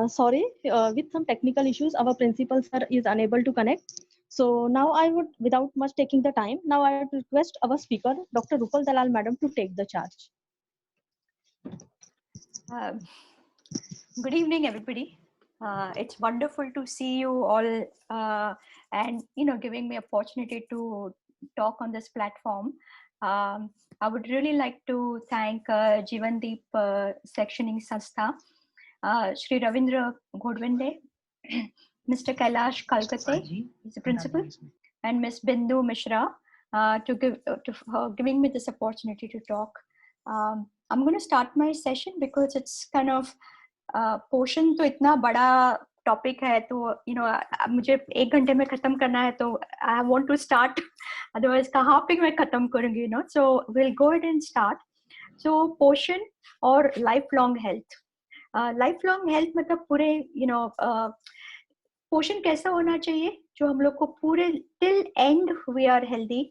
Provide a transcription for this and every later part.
Sorry, with some technical issues, our principal sir is unable to connect. So now I would, without much taking the time, now I would request our speaker, Dr. Rupal Dalal Madam, to take the charge. Good evening, everybody. It's wonderful to see you all, and giving me opportunity to talk on this platform. I would really like to thank Jivandeep Sectioning Sanstha, Shri Ravindra Godwinde, Mr. Kailash Kalkate, he's the principal, and Ms. Bindu Mishra for giving me this opportunity to talk. I'm going to start my session because it's kind of पोषण तो इतना बड़ा topic है, तो मुझे 1 घंटे में खत्म करना है, तो I want to start, otherwise कहाँ पे मैं खत्म करूंगी, so will go ahead and start. So पोषण और लाइफ लॉन्ग हेल्थ मतलब पूरे पोषण कैसा होना चाहिए जो हम लोग को पूरे till end we are healthy,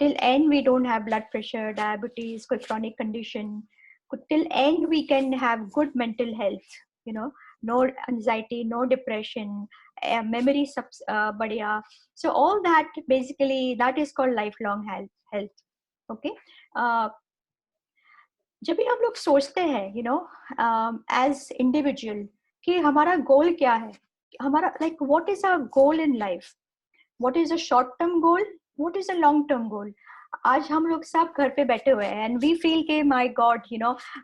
till end we don't have blood pressure, diabetes, कोई chronic condition, till end we can have good mental health, no anxiety, no depression, memory badhiya. So all that, basically that is called lifelong health. Okay. जब भी हम लोग सोचते हैं as individual कि हमारा गोल क्या है, हमारा like what is our goal in life, what is a short term goal, what is a long term goal. आज हम लोग सब घर पे बैठे हुए हैं एंड वी फील के माय गॉड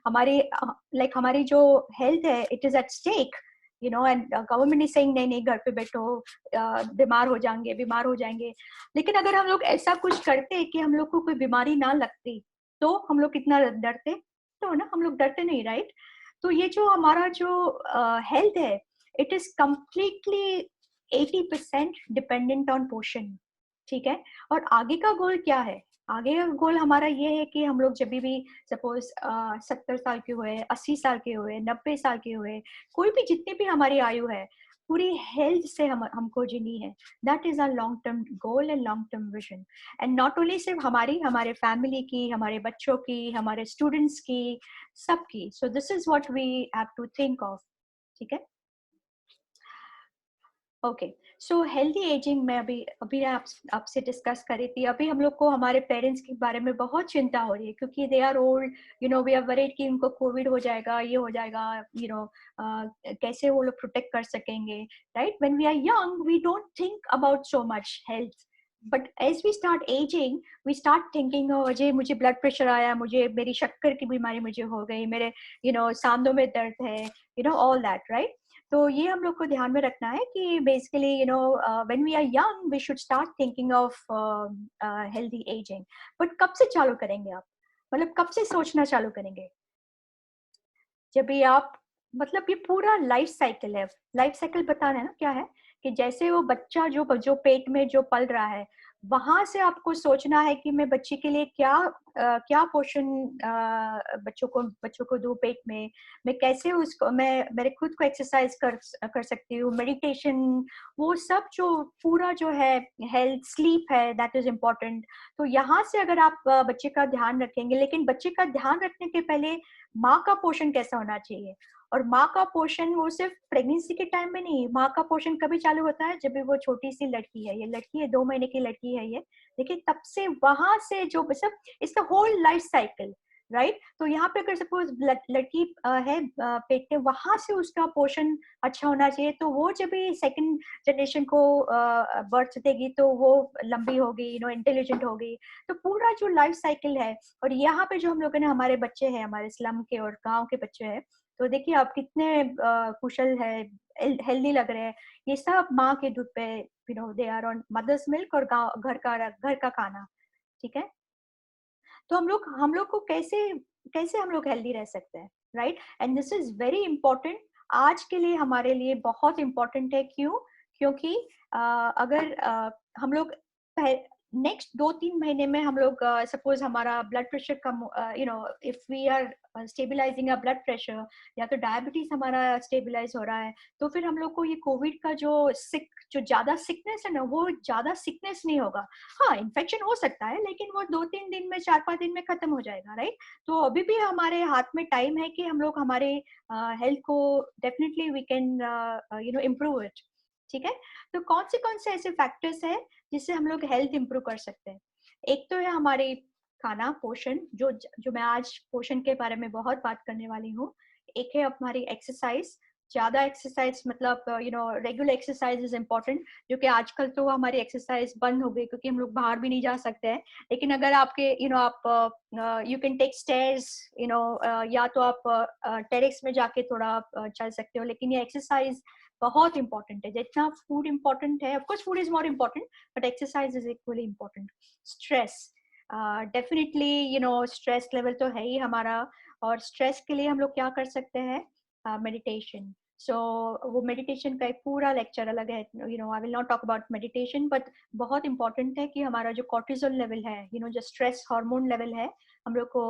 हमारी जो हेल्थ है it is at stake, and government is saying नहीं घर पे बैठो, बीमार हो जाएंगे. लेकिन अगर हम लोग ऐसा कुछ करते कि हम लोग को कोई बीमारी ना लगती, तो हम लोग कितना डरते, तो हम लोग डरते नहीं, राइट? तो ये जो हमारा जो हेल्थ है, it is completely 80% dependent on पोषण. ठीक है. और आगे का गोल क्या है? आगे का गोल हमारा ये है कि हम लोग जब भी सपोज 70 साल के हुए, 80 साल के हुए, 90 साल के हुए, कोई भी जितनी भी हमारी आयु है, पूरी हेल्थ से हमको जीनी है. That is our long term goal and long term vision. And not only सिर्फ हमारे फैमिली की, हमारे बच्चों की, हमारे स्टूडेंट्स की, सबकी. So this is what we have to think of. ठीक है. ओके. सो हेल्दी एजिंग में अभी आपसे डिस्कस करी थी. अभी हम लोग को हमारे पेरेंट्स के बारे में बहुत चिंता हो रही है, क्योंकि they are old, we are worried कि उनको कोविड हो जाएगा, ये हो जाएगा, कैसे वो लोग प्रोटेक्ट कर सकेंगे, right? When we are young we don't think about so much health, but as we start ageing we start thinking, Ajay मुझे ब्लड प्रेशर आया, मुझे मेरी शक्कर की बीमारी मुझे हो गई, मेरे सांधों में दर्द है, ऑल दैट, राइट? तो ये हम लोग को ध्यान में रखना है कि basically when we are young we should start thinking of healthy ageing. But कब से चालू करेंगे आप, मतलब कब से सोचना चालू करेंगे? जब भी आप, मतलब ये पूरा लाइफ साइकिल है. लाइफ साइकिल बताना है ना क्या है, कि जैसे वो बच्चा जो पेट में जो पल रहा है, वहां से आपको सोचना है कि मैं बच्चे के लिए क्या पोषण बच्चों को दूं पेट में, मैं कैसे उसको, मैं मेरे खुद को एक्सरसाइज कर सकती हूँ, मेडिटेशन, वो सब जो पूरा जो है हेल्थ, स्लीप है, दैट इज इम्पोर्टेंट. तो यहाँ से अगर आप बच्चे का ध्यान रखेंगे, लेकिन बच्चे का ध्यान रखने के पहले माँ का पोषण कैसा होना चाहिए. और माँ का पोषण वो सिर्फ प्रेगनेंसी के टाइम में नहीं, माँ का पोषण कभी चालू होता है जब भी वो छोटी सी लड़की है, ये लड़की है 2 महीने की लड़की है ये, लेकिन तब से वहां से जो सब it's the whole life cycle, right? तो यहाँ पे अगर सपोज लड़की है पेट में, वहां से उसका पोषण अच्छा होना चाहिए, तो वो जब भी सेकंड जनरेशन को बर्थ देगी तो वो लंबी होगी, इंटेलिजेंट होगी. तो पूरा जो लाइफ साइकिल है, और यहाँ पे जो हम लोगों ने हमारे बच्चे हैं, हमारे स्लम के और गांव के बच्चे हैं, तो देखिए आप कितने कुशल है, हेल्दी लग रहे हैं, ये सब माँ के दूध पे, they are on mother's milk और घर का खाना. ठीक है. तो हम लोग को कैसे हम लोग हेल्दी रह सकते हैं, right? And this is very important, आज के लिए हमारे लिए बहुत इंपॉर्टेंट है. क्योंकि अगर हम लोग नेक्स्ट 2-3 महीने में हम लोग सपोज हमारा ब्लड प्रेशर कम, if we are stabilising a blood pressure या तो डायबिटीज हमारा स्टेबलाइज हो रहा है, तो फिर हम लोग को ये कोविड का जो ज्यादा सिकनेस है ना, वो ज्यादा सिकनेस नहीं होगा। हाँ, इन्फेक्शन हो सकता है, लेकिन वो 2-3 दिन में, 4-5 दिन में खत्म हो जाएगा, राइट? तो अभी भी हमारे हाथ में टाइम है कि हम लोग हमारे हेल्थ को definitely we can improve it. ठीक है, तो कौन से ऐसे फैक्टर्स है जिससे हम लोग हेल्थ इंप्रूव कर सकते हैं? एक तो है हमारे खाना, पोषण, जो मैं आज पोषण के बारे में बहुत बात करने वाली हूँ। एक है हमारी एक्सरसाइज, ज्यादा एक्सरसाइज, मतलब रेगुलर एक्सरसाइज इज इम्पोर्टेंट, जो कि आजकल तो हमारी एक्सरसाइज बंद हो गई क्योंकि हम लोग बाहर भी नहीं जा सकते हैं। लेकिन अगर आपके आप यू कैन टेक स्टेयर्स, या तो आप टेरेस में जाके थोड़ा चल सकते हो, लेकिन ये एक्सरसाइज बहुत इंपॉर्टेंट है। जितना फूड इंपॉर्टेंट है, of course food is more important, but exercise is equally important. Stress, definitely stress level तो है ही हमारा, और स्ट्रेस के लिए हम लोग क्या कर सकते हैं? मेडिटेशन। सो वो मेडिटेशन का एक पूरा लेक्चर अलग है, I will not talk about meditation, but बहुत इंपॉर्टेंट है कि हमारा जो कॉर्टिसोल लेवल है, जो स्ट्रेस हार्मोन लेवल है, हम लोग को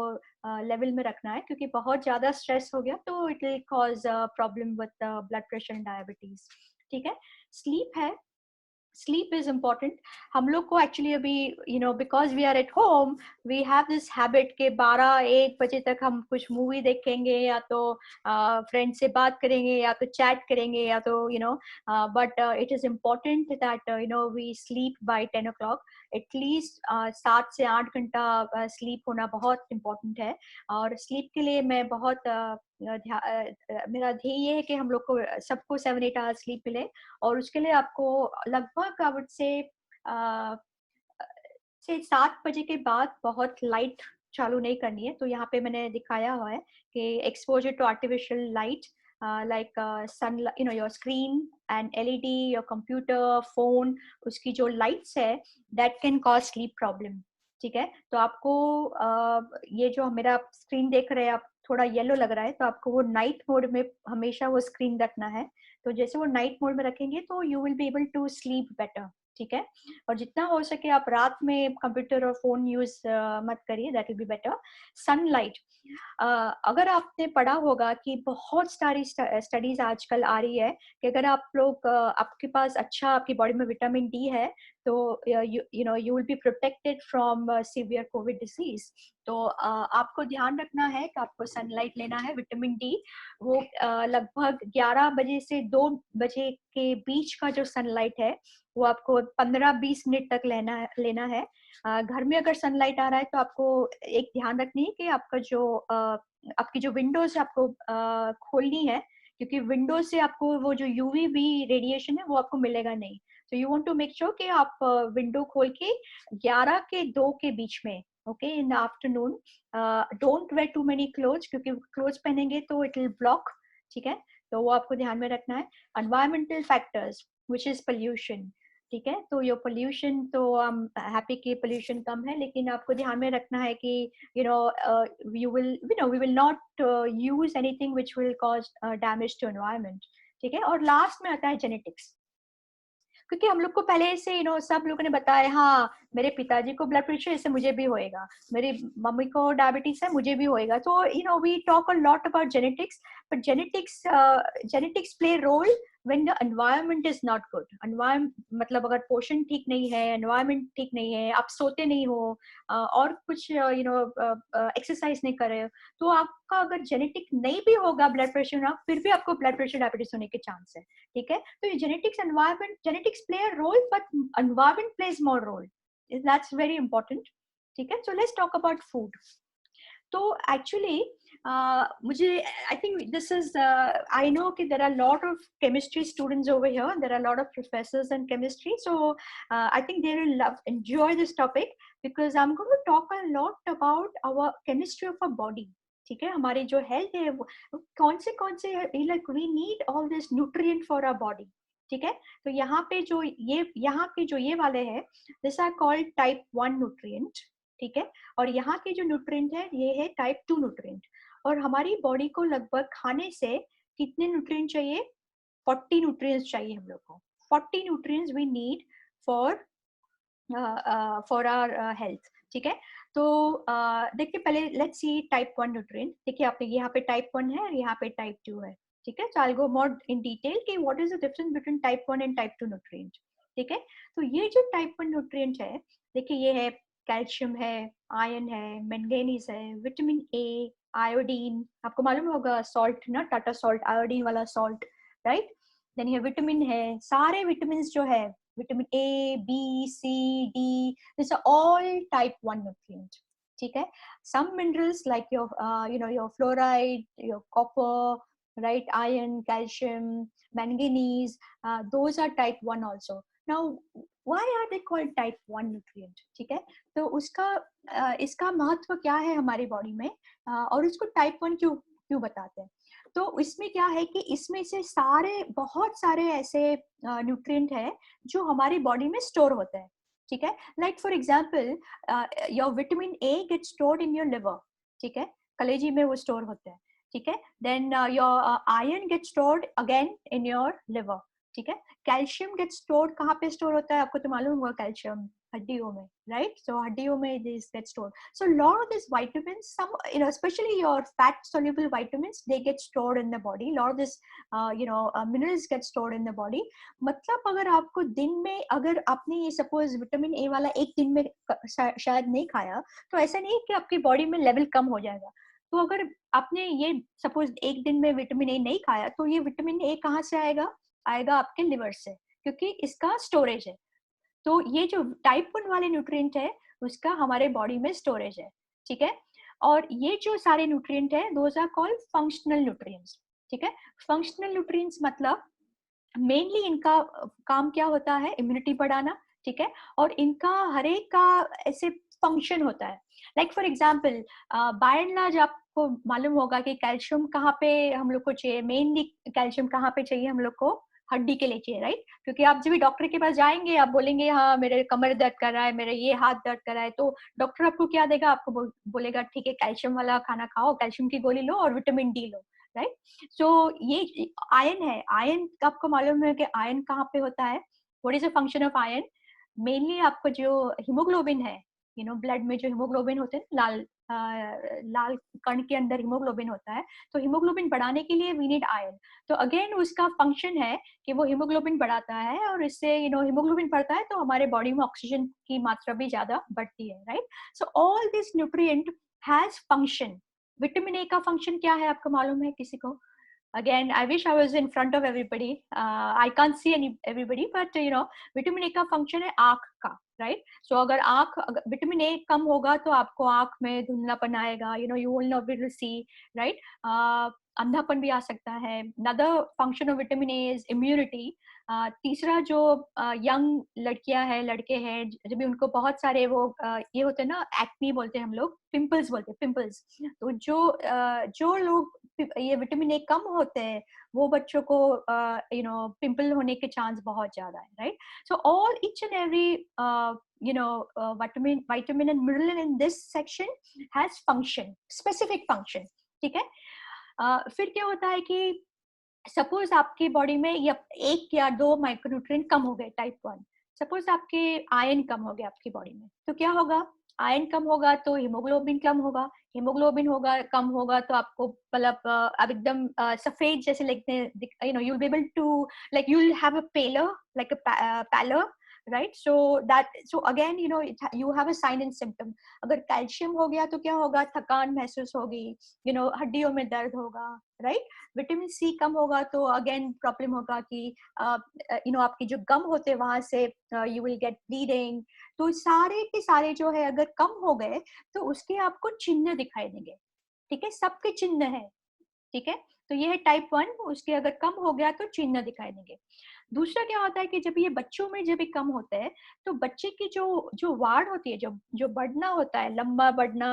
लेवल में रखना है, क्योंकि बहुत ज्यादा स्ट्रेस हो गया तो it will cause problem with blood pressure and diabetes. ठीक है, स्लीप है, sleep is important। हम लोग को एक्चुअली अभी because we are at home, we have this habit के 12-1 बजे तक हम कुछ मूवी देखेंगे, या तो फ्रेंड से बात करेंगे, या तो चैट करेंगे, या तो but it is important that we sleep by 10 o'clock। At least 7 से 8 घंटा स्लीप होना बहुत इम्पोर्टेंट है। और स्लीप के लिए मैं बहुत मेरा ध्येय ये है कि हम लोग को सबको 7-8 आवर्स स्लीप मिले। और उसके लिए आपको लगभग आई वुड से 7 बजे के बाद बहुत लाइट चालू नहीं करनी है। तो यहाँ पे मैंने दिखाया हुआ है कि exposure to artificial light, like sun, your screen and LED, your computer, phone, उसकी जो लाइट्स है, that can cause sleep problem. ठीक है, तो आपको ये जो मेरा स्क्रीन देख रहे हैं आप, थोड़ा येलो लग रहा है, तो आपको वो नाइट मोड में हमेशा वो स्क्रीन रखना है। तो जैसे वो नाइट मोड में रखेंगे तो you will be able to sleep better. ठीक है, और जितना हो सके आप रात में कंप्यूटर और फोन यूज मत करिए, that will be better. Sunlight, अगर आपने पढ़ा होगा कि बहुत सारी स्टडीज आजकल आ रही है कि अगर आप लोग आपके पास अच्छा, आपकी बॉडी में विटामिन डी है, तो you will be protected from severe Covid disease. तो आपको ध्यान रखना है कि आपको सनलाइट लेना है। विटामिन डी वो लगभग 11 बजे से 2 बजे के बीच का जो सनलाइट है, वो आपको 15-20 मिनट तक लेना है। घर में अगर सनलाइट आ रहा है तो आपको एक ध्यान रखनी है कि आपकी जो विंडोज आपको खोलनी है, क्योंकि विंडो से आपको वो जो यूवीबी रेडिएशन है वो आपको मिलेगा नहीं। तो you want to make sure कि आप विंडो खोल के 11 के 2 के बीच में, okay, in the afternoon. Don't wear too many clothes, क्योंकि क्लोथ्स पहनेंगे तो इट विल ब्लॉक। ठीक है, तो वो आपको ध्यान में रखना है। Environmental factors which is pollution. ठीक है, तो ये पोल्यूशन, तो हम हैप्पी कि पोल्यूशन कम है, लेकिन आपको ध्यान में रखना है कि we will not use anything which will cause damage to environment. ठीक है, और लास्ट में आता है जेनेटिक्स, क्योंकि हम लोग को पहले से सब लोगों ने बताया, हाँ मेरे पिताजी को ब्लड प्रेशर है, इससे मुझे भी होएगा, मेरी मम्मी को डायबिटीज है, मुझे भी होएगा। तो we talk a lot about genetics, but genetics play role when the environment is not good. Environment मतलब अगर पोषण ठीक नहीं है, एनवायरनमेंट ठीक नहीं है, आप सोते नहीं हो, और कुछ एक्सरसाइज नहीं कर रहे हो, तो आपका अगर जेनेटिक नहीं भी होगा ब्लड प्रेशर ना, फिर भी आपको ब्लड प्रेशर डायबिटीज होने के चांस है। ठीक है, तो ये genetics play a role, but environment plays more role, that's very important. ठीक है, so let's talk about food. तो एक्चुअली मुझे, I think this is, I know कि there are lot of chemistry students over here, there are lot of professors in chemistry, so I think they will love enjoy this topic, because I am going to talk a lot about our chemistry of a body. ठीक है, हमारी जो health है वो कौन से like we need all this nutrient for our body. ठीक है, तो यहाँ पे जो ये वाले हैं, this are called type 1 nutrient. ठीक है, और यहाँ के जो न्यूट्रिएंट है ये है टाइप 2 न्यूट्रिएंट। और हमारी बॉडी को लगभग खाने से कितने न्यूट्रिएंट चाहिए? 40 न्यूट्रिएंट्स चाहिए हम लोग को। 40 nutrients we need for for our health, ठीक है। तो देखिए पहले लेट्स सी टाइप 1 न्यूट्रिएंट। देखिए आपने यहाँ पे टाइप 1 है और यहाँ पे टाइप 2 है, ठीक है। सो आई गो मोर इन डिटेल कि what is the difference between type 1 and type 2 nutrient, ठीक है। तो ये जो टाइप 1 न्यूट्रिएंट है, देखिए ये है कैल्शियम है, आयरन है, मैंगनीज है, विटामिन ए, आयोडीन, आपको मालूम होगा सॉल्ट ना, टाटा सॉल्ट, आयोडीन वाला सॉल्ट, राइट। देन ये विटामिन है, सारे विटामिन जो है, vitamin A, B, C, D, this are all type 1 nutrients, ठीक है। some minerals like your your fluoride, your copper, right, iron, calcium, manganese, those are type 1 also. Now why are they called type 1 nutrient, ठीक है। तो उसका इसका महत्व क्या है हमारी बॉडी में, और उसको टाइप 1 क्यों क्यों बताते हैं। तो इसमें क्या है कि इसमें से बहुत सारे ऐसे न्यूट्रिएंट है जो हमारी बॉडी में स्टोर होते हैं, ठीक है। Like for example your vitamin A get stored in your liver, ठीक है, कलेजी में वो स्टोर होते हैं, ठीक है। Then your iron get stored again in your liver, ठीक है। कैल्शियम गेट स्टोर्ड, कहाँ पे स्टोर होता है आपको तो मालूम होगा, कैल्शियम हड्डियों में, राइट। सो हड्डियों में this get stored. So a lot of these vitamins, some, especially your fat soluble vitamins, they get stored in the body. A lot of this minerals get stored in the body. मतलब अगर आपको दिन में, अगर आपने ये suppose vitamin A वाला एक दिन में शायद नहीं खाया, तो ऐसा नहीं कि आपकी बॉडी में लेवल कम हो जाएगा। तो अगर आपने ये सपोज एक दिन में विटामिन ए नहीं खाया, तो ये विटामिन ए कहाँ से आएगा आपके लिवर से, क्योंकि इसका स्टोरेज है। तो ये जो टाइप 1 वाले न्यूट्रिएंट है उसका हमारे बॉडी में स्टोरेज है, ठीक है। और ये जो सारे न्यूट्रिएंट है those are called functional nutrients, ठीक है। फंक्शनल न्यूट्रिएंट्स मतलब मेनली इनका काम क्या होता है, इम्यूनिटी बढ़ाना, ठीक है। और इनका हर एक का ऐसे फंक्शन होता है। Like for example by and large आपको मालूम होगा कि कैल्शियम कहाँ पे हम लोग को चाहिए, मेनली कैल्शियम कहाँ पे चाहिए हम लोग को, हड्डी के लिए चाहिए, राइट। क्योंकि आप जब भी डॉक्टर के पास जाएंगे आप बोलेंगे हाँ मेरे कमर दर्द कर रहा है, मेरे ये हाथ दर्द कर रहा है, तो डॉक्टर आपको क्या देगा, आपको बोलेगा ठीक है कैल्शियम वाला खाना खाओ, कैल्शियम की गोली लो और विटामिन डी लो, राइट। सो ये आयरन है, आयरन आपको मालूम है कि आयरन कहाँ पे होता है, what is the function of iron. Mainly आपको जो हीमोग्लोबिन है, ब्लड में जो हीमोग्लोबिन होते हैं, लाल कण के अंदर हीमोग्लोबिन होता है, तो हीमोग्लोबिन बढ़ाने के लिए वी नीड आयरन। तो अगेन उसका फंक्शन है कि वो हीमोग्लोबिन बढ़ाता है, और इससे हीमोग्लोबिन बढ़ता है तो हमारे बॉडी में ऑक्सीजन की मात्रा भी ज्यादा बढ़ती है, right. So all this nutrient has function. Vitamin A का फंक्शन क्या है आपको मालूम है किसी को? Again, I wish I was in front of everybody. I can't see everybody, but vitamin A का फंक्शन है आँख का, राइट। सो अगर विटामिन ए कम होगा तो आपको आँख में धुंधलापन आएगा, you will not be able to see, right? अंधापन भी आ सकता है। Another function of vitamin A is immunity. तीसरा जो यंग लड़कियां हैं, लड़के हैं, जब भी उनको बहुत सारे वो ये होते हैं ना, एक्ने बोलते हैं हम लोग, पिंपल्स बोलते हैं, पिंपल्स। तो जो लोग ये विटामिन ए कम होते हैं वो बच्चों को पिंपल होने के चांस बहुत ज्यादा है, right. So all each and every vitamin and mineral in this section has function, specific function, ठीक है। फिर क्या होता है कि सपोज आपकी बॉडी में या एक या दो माइक्रोन्यूट्रिएंट कम हो गए टाइप 1, सपोज आपके आयरन कम हो गया आपकी बॉडी में, तो क्या होगा, आयरन कम होगा तो हीमोग्लोबिन कम होगा, हीमोग्लोबिन कम होगा तो आपको मतलब अब एकदम सफेद जैसे लगते हैं, you will be able to, like you will have a paler, like a pallor, right. So again you have a sign and symptom. अगर कैल्शियम हो गया तो क्या होगा, थकान महसूस होगी, हड्डियों में दर्द होगा, राइट। विटामिन सी कम होगा तो अगेन प्रॉब्लम होगा कि आपके जो गम होते हैं वहां से यू विल गेट ब्लीडिंग। तो सारे के सारे जो है अगर कम हो गए तो उसके आपको चिन्ह दिखाई देंगे, ठीक है, सबके चिन्ह है, ठीक है। तो ये है टाइप 1, उसके अगर कम हो गया तो चिन्ह दिखाई देंगे। दूसरा क्या होता है कि जब ये बच्चों में जब ये कम होता है तो बच्चे की जो वाड़ होती है, जो बढ़ना होता है, लंबा बढ़ना,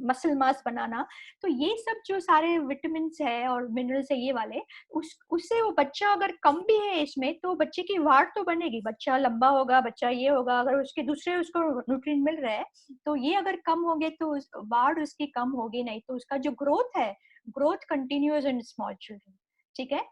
मसल मास बनाना, तो ये सब जो सारे विटामिन है और मिनरल्स है ये वाले, उससे वो बच्चा अगर कम भी है इसमें तो बच्चे की वाड़ तो बनेगी, बच्चा लंबा होगा, बच्चा ये होगा। अगर उसके दूसरे उसको न्यूट्रिएंट मिल रहा है तो ये अगर कम हो गए तो वाड़ उसकी कम होगी नहीं, तो उसका जो growth continues in small children, ठीक है।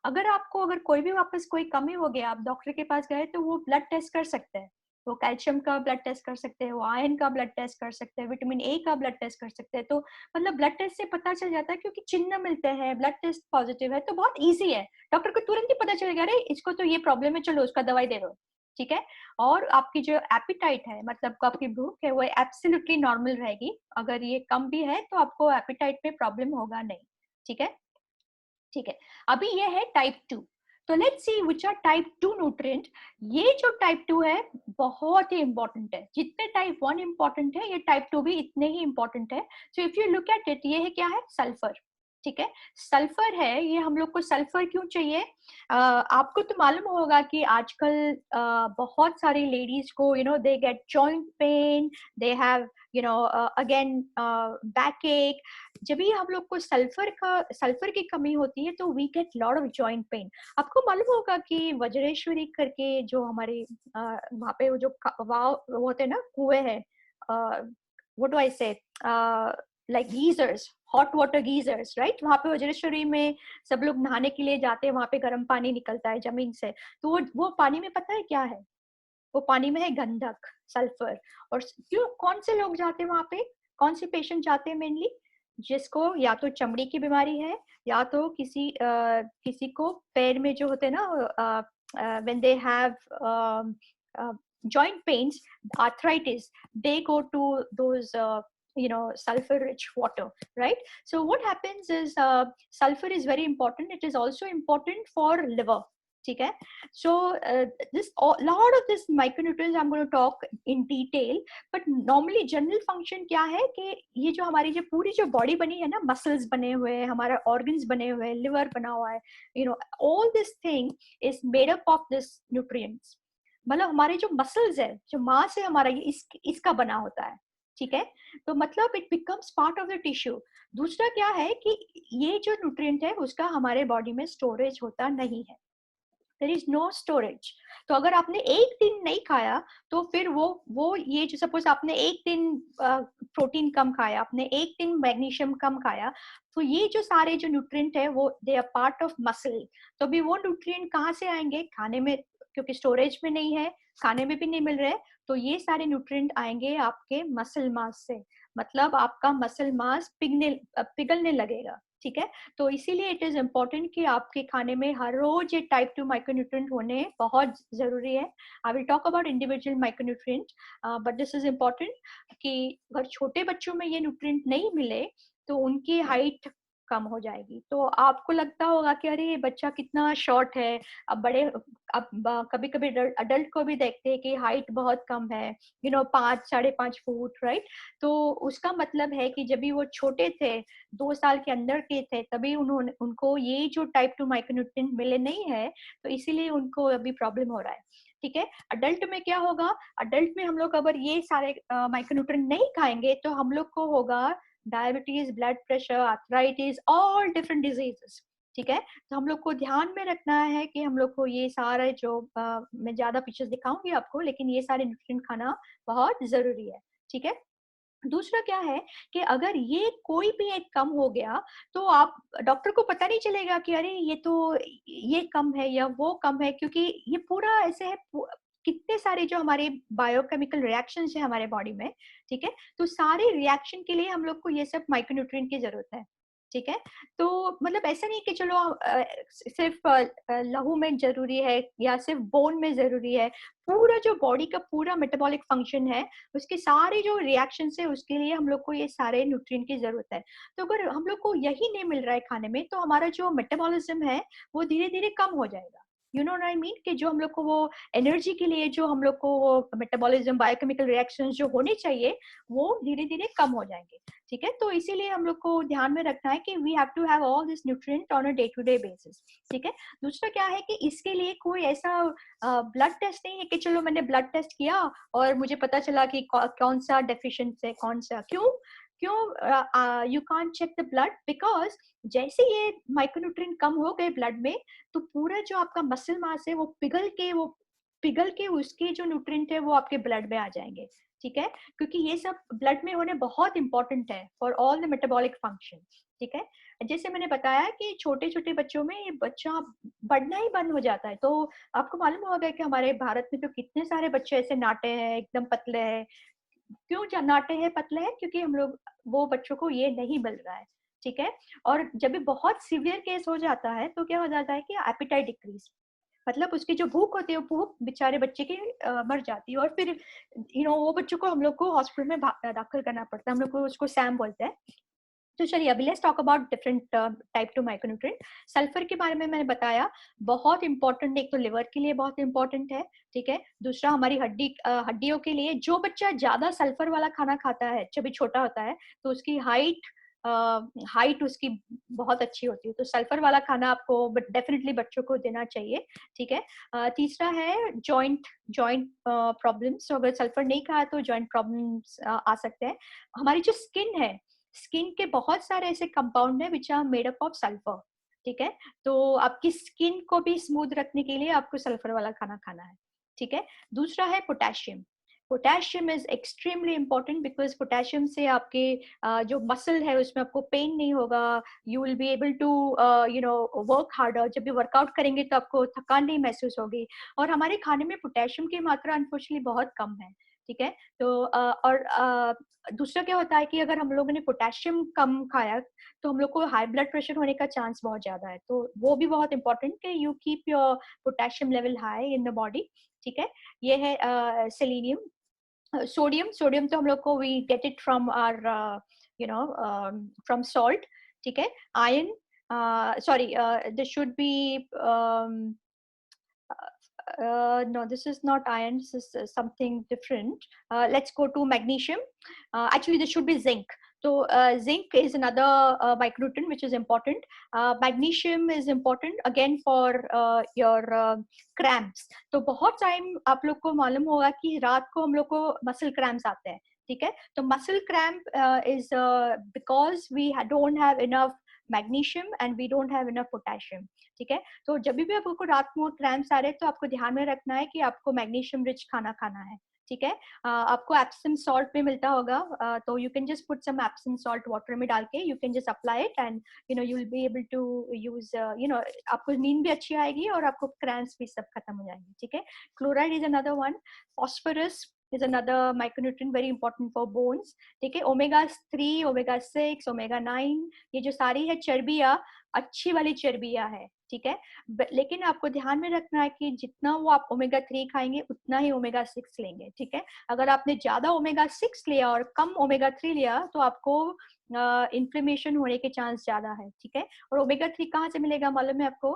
अगर कोई भी वापस कोई कमी हो गया, आप डॉक्टर के पास गए तो वो ब्लड टेस्ट कर सकते हैं, वो कैल्शियम का ब्लड टेस्ट कर सकते हैं, वो आयरन का ब्लड टेस्ट कर सकते हैं, विटामिन ए का ब्लड टेस्ट कर सकते हैं। तो मतलब ब्लड टेस्ट से पता चल जाता है, क्योंकि चिन्ह मिलते हैं, ब्लड टेस्ट पॉजिटिव है तो बहुत ईजी है, डॉक्टर को तुरंत ही पता चलेगा, अरे इसको तो ये प्रॉब्लम है, चलो उसका दवाई दे दो, ठीक है। और आपकी जो एपिटाइट है, मतलब आपकी भूख है, वो एब्सोल्युटली नॉर्मल रहेगी। अगर ये कम भी है तो आपको एपिटाइट में प्रॉब्लम होगा नहीं, ठीक है। ठीक है, अभी ये है टाइप 2। तो let's see which are type 2 nutrient. ये जो टाइप 2 है बहुत ही इंपॉर्टेंट है, जितने टाइप 1 इंपॉर्टेंट है ये टाइप 2 भी इतने ही इंपॉर्टेंट है। So if you look at it, ये है क्या है, सल्फर, ठीक है। सल्फर है, ये हम लोग को सल्फर क्यों चाहिए? आपको तो मालूम होगा कि आजकल बहुत सारी लेडीज को they get joint pain, they have again back एक। जब भी हम लोग को सल्फर की कमी होती है तो we get lot of joint pain. आपको मालूम होगा कि वज्रेश्वरी करके जो हमारे वहाँ पे वो जो वो होते हैं ना, कुएं हैं, व्हाट डू आई से, like geysers, hot water geysers, right. वहाँ पे वज्रेश्वरी में सब लोग नहाने के लिए जाते हैं, वहाँ पे गर्म पानी निकलता है जमीन से। तो वो पानी में पता है क्या है? वो पानी में है गंधक, सल्फर। और क्यों, कौन से लोग जाते हैं वहाँ पे, कौन से पेशेंट जाते हैं मेनली? जिसको या तो चमड़ी की बीमारी है, या तो किसी को पैर में जो होते हैं ना, when they have joint pains, arthritis, they go to those sulfur rich water, right? So what happens is sulfur is very important. It is also important for liver, ठीक है। So this lot of this micronutrients I'm going to talk in detail, but normally general function क्या है कि ये जो हमारी जो पूरी जो बॉडी बनी है ना, मसल्स बने हुए हैं, हमारा ऑर्गन्स बने हुए हैं, लिवर बना हुआ है, all this thing is made up of this nutrients। मतलब हमारे जो मसल्स है, जो मांस है हमारा, ये इसका बना होता है, ठीक है। तो मतलब it becomes part of the tissue. दूसरा क्या है कि ये जो न्यूट्रिएंट है उसका हमारे बॉडी में स्टोरेज होता नहीं है, देयर इज नो स्टोरेज। तो अगर आपने एक दिन नहीं खाया तो फिर वो ये जो सपोज आपने एक दिन प्रोटीन कम खाया, आपने एक दिन मैग्नीशियम कम खाया, तो ये जो सारे जो न्यूट्रिएंट है वो they are part of muscle. तो अभी वो न्यूट्रिएंट कहाँ से आएंगे? खाने में, क्योंकि स्टोरेज में नहीं है, खाने में भी नहीं मिल रहे, तो ये सारे न्यूट्रिएंट आएंगे आपके मसल मास से। मतलब आपका मसल मास पिघलने लगेगा, ठीक है। तो इसीलिए इट इज इम्पोर्टेंट कि आपके खाने में हर रोज ये टाइप 2 माइक्रोन्यूट्रिएंट होने बहुत जरूरी है। I will talk about individual micronutrient, but this is important कि अगर छोटे बच्चों में ये न्यूट्रिएंट नहीं मिले तो उनकी हाइट कम हो जाएगी। तो आपको लगता होगा कि अरे ये बच्चा कितना शॉर्ट है। अब कभी कभी अडल्ट को भी देखते हैं कि हाइट बहुत कम है, 5-5.5 फुट, राइट। तो उसका मतलब है कि जब भी वो छोटे थे, 2 साल के अंदर के थे, तभी उनको ये जो टाइप 2 माइक्रोन्यूट्रिएंट मिले नहीं है, तो इसीलिए उनको अभी प्रॉब्लम हो रहा है, ठीक है। अडल्ट में क्या होगा? अडल्ट में हम लोग अगर ये सारे माइक्रोन्यूट्रिएंट नहीं खाएंगे तो हम लोग को होगा diabetes, blood pressure, arthritis, all different diseases, ठीक है। तो हम लोग को ध्यान में रखना है कि हम लोग को ये सारे जो मैं ज्यादा पिक्चर्स दिखाऊंगी आपको, लेकिन ये सारे न्यूट्रिएंट खाना बहुत जरूरी है, ठीक है। दूसरा क्या है कि अगर ये कोई भी एक कम हो गया तो आप डॉक्टर को पता नहीं चलेगा कि अरे ये कम है या वो कम है, क्योंकि ये पूरा ऐसे है, कितने सारे जो हमारे बायोकेमिकल रिएक्शंस है हमारे बॉडी में, ठीक है। तो सारे रिएक्शन के लिए हम लोग को ये सब माइक्रोन्यूट्रिएंट की जरूरत है, ठीक है। तो मतलब ऐसा नहीं कि चलो सिर्फ लहू में जरूरी है या सिर्फ बोन में जरूरी है, पूरा जो बॉडी का पूरा मेटाबॉलिक फंक्शन है, उसके सारे जो रिएक्शन है, उसके लिए हम लोग को ये सारे न्यूट्रिएंट की जरूरत है। तो अगर हम लोग को यही नहीं मिल रहा है खाने में, तो हमारा जो मेटाबॉलिज्म है वो धीरे धीरे कम हो जाएगा। यू नो आई मीन कि जो हम लोग को वो एनर्जी के लिए जो हम लोग को वो मेटाबॉलिज्म, बायोकेमिकल रिएक्शंस जो होने चाहिए, वो धीरे धीरे कम हो जाएंगे, ठीक है। तो इसीलिए हम लोग को ध्यान में रखना है कि we have to have all this nutrient on a day to day basis, ठीक है। दूसरा क्या है कि इसके लिए कोई ऐसा ब्लड टेस्ट नहीं है कि चलो मैंने ब्लड टेस्ट किया और मुझे पता चला कि कौन सा डेफिशिएंट है, कौन सा। क्यों you can't check the blood? Because जैसे ये माइक्रोन्यूट्रिएंट कम हो गए ब्लड में, तो पूरा जो आपका मसल मास है वो पिघल के वो पिघल के उसके जो न्यूट्रिएंट है वो आपके ब्लड में आ जाएंगे, ठीक है, क्योंकि ये सब ब्लड में होने बहुत इंपॉर्टेंट है for all the metabolic function, ठीक है। जैसे मैंने बताया कि छोटे छोटे बच्चों में ये बच्चा बढ़ना ही बंद हो जाता है, तो आपको मालूम होगा कि हमारे भारत में तो कितने सारे बच्चे ऐसे नाटे हैं, एकदम पतले हैं। क्यों नाटे हैं, पतले हैं? क्योंकि हम लोग वो बच्चों को ये नहीं मिल रहा है, ठीक है। और जब भी बहुत सीवियर केस हो जाता है तो क्या हो जाता है कि एपिटाइट डिक्रीज, मतलब उसकी जो भूख होती है वो भूख बेचारे बच्चे की मर जाती है, और फिर वो बच्चों को हम लोग को हॉस्पिटल में दाखिल करना पड़ता है, हम लोग को उसको सैम बोलते हैं। तो चलिए अभी let's talk about different type two micronutrient. Sulphur के बारे में मैंने बताया, बहुत इंपॉर्टेंट, एक तो लिवर के लिए बहुत इंपॉर्टेंट है, ठीक है। दूसरा हमारी हड्डियों के लिए, जो बच्चा ज्यादा सल्फर वाला खाना खाता है जब भी छोटा होता है तो उसकी हाइट उसकी बहुत अच्छी होती है, तो सल्फर वाला खाना आपको डेफिनेटली बच्चों को देना चाहिए, ठीक है। तीसरा है जॉइंट प्रॉब्लम्स, तो अगर सल्फर नहीं खाया तो जॉइंट प्रॉब्लम्स आ सकते हैं। हमारी जो स्किन के बहुत सारे ऐसे कंपाउंड है which are made up of sulphur, ठीक है। तो आपकी स्किन को भी स्मूथ रखने के लिए आपको सल्फर वाला खाना खाना है, ठीक है। दूसरा है potassium. Potassium is extremely important because potassium से आपके जो मसल है उसमें आपको पेन नहीं होगा, you will be able to work harder, जब भी वर्कआउट करेंगे तो आपको थकान नहीं महसूस होगी। और हमारे खाने में पोटेशियम की मात्रा अनफॉर्चुनेटली बहुत कम है, ठीक है। तो दूसरा क्या होता है कि अगर हम लोगों ने पोटेशियम कम खाया तो हम लोग को हाई ब्लड प्रेशर होने का चांस बहुत ज्यादा है, तो वो भी बहुत इंपॉर्टेंट कि you keep your potassium level high in the body, ठीक है। ये है सेलेनियम। सोडियम तो हम लोग को we get it from our from salt, ठीक है। Iron, sorry, this should be no, this is not iron, this is something different. Let's go to magnesium. Actually this should be zinc. So zinc is another micronutrient which is important. Magnesium is important again for your cramps. तो बहुत time आप लोग को मालूम होगा कि रात को हम लोग को मसल क्रैम्प्स आते हैं, ठीक है। तो muscle cramp is because we don't have enough magnesium and we don't have enough potassium, ठीक है। तो जब भी आपको रात में क्रैम्प्स आ रहे हैं तो आपको ध्यान में रखना है कि आपको मैग्नीशियम रिच खाना खाना है, ठीक है। आपको एप्सम सॉल्ट में मिलता होगा, तो you can just put some Epsom salt water में डाल के, you can just apply it and you will be able to use, आपको नींद भी अच्छी आएगी और आपको क्रैम्प्स भी सब खत्म हो जाएंगे, ठीक है। Chloride is another one. Phosphorus is another micronutrient very important for bones, ठीक है। ओमेगा 3, ओमेगा 6, ओमेगा 9, ये जो सारी है चर्बियाँ, अच्छी वाली चर्बियाँ है, ठीक है। लेकिन आपको ध्यान में रखना है कि जितना वो आप ओमेगा 3 खाएंगे उतना ही ओमेगा 6 लेंगे, ठीक है। अगर आपने ज्यादा ओमेगा 6 लिया और कम ओमेगा 3 लिया तो आपको इन्फ्लेमेशन होने के चांस ज्यादा है, ठीक है। और ओमेगा 3 कहाँ से मिलेगा मालूम है आपको?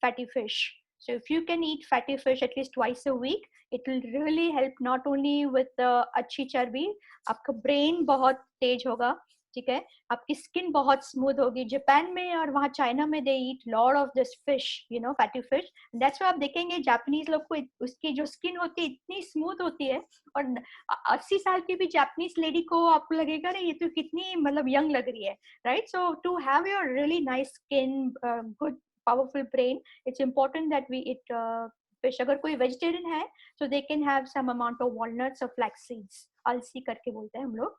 Fatty fish. So if you can eat fatty fish at least twice a week, it will really help not only with अच्छी चर्बी, आपका ब्रेन बहुत तेज होगा, ठीक है। आपकी स्किन बहुत स्मूथ होगी। जापान में और वहाँ चाइना में they eat lot of this fish, fatty fish. That's why आप देखेंगे जापानीज लोग को उसकी जो स्किन होती है इतनी स्मूथ होती है, और 80 साल की भी जापानीज लेडी को आपको लगेगा ना ये तो कितनी मतलब यंग लग रही है, right. So to have your really nice skin, good powerful brain, it's important that we eat fish. अगर कोई vegetarian है so they can have some amount of walnuts or flax seeds, अलसी करके बोलते हैं हम लोग।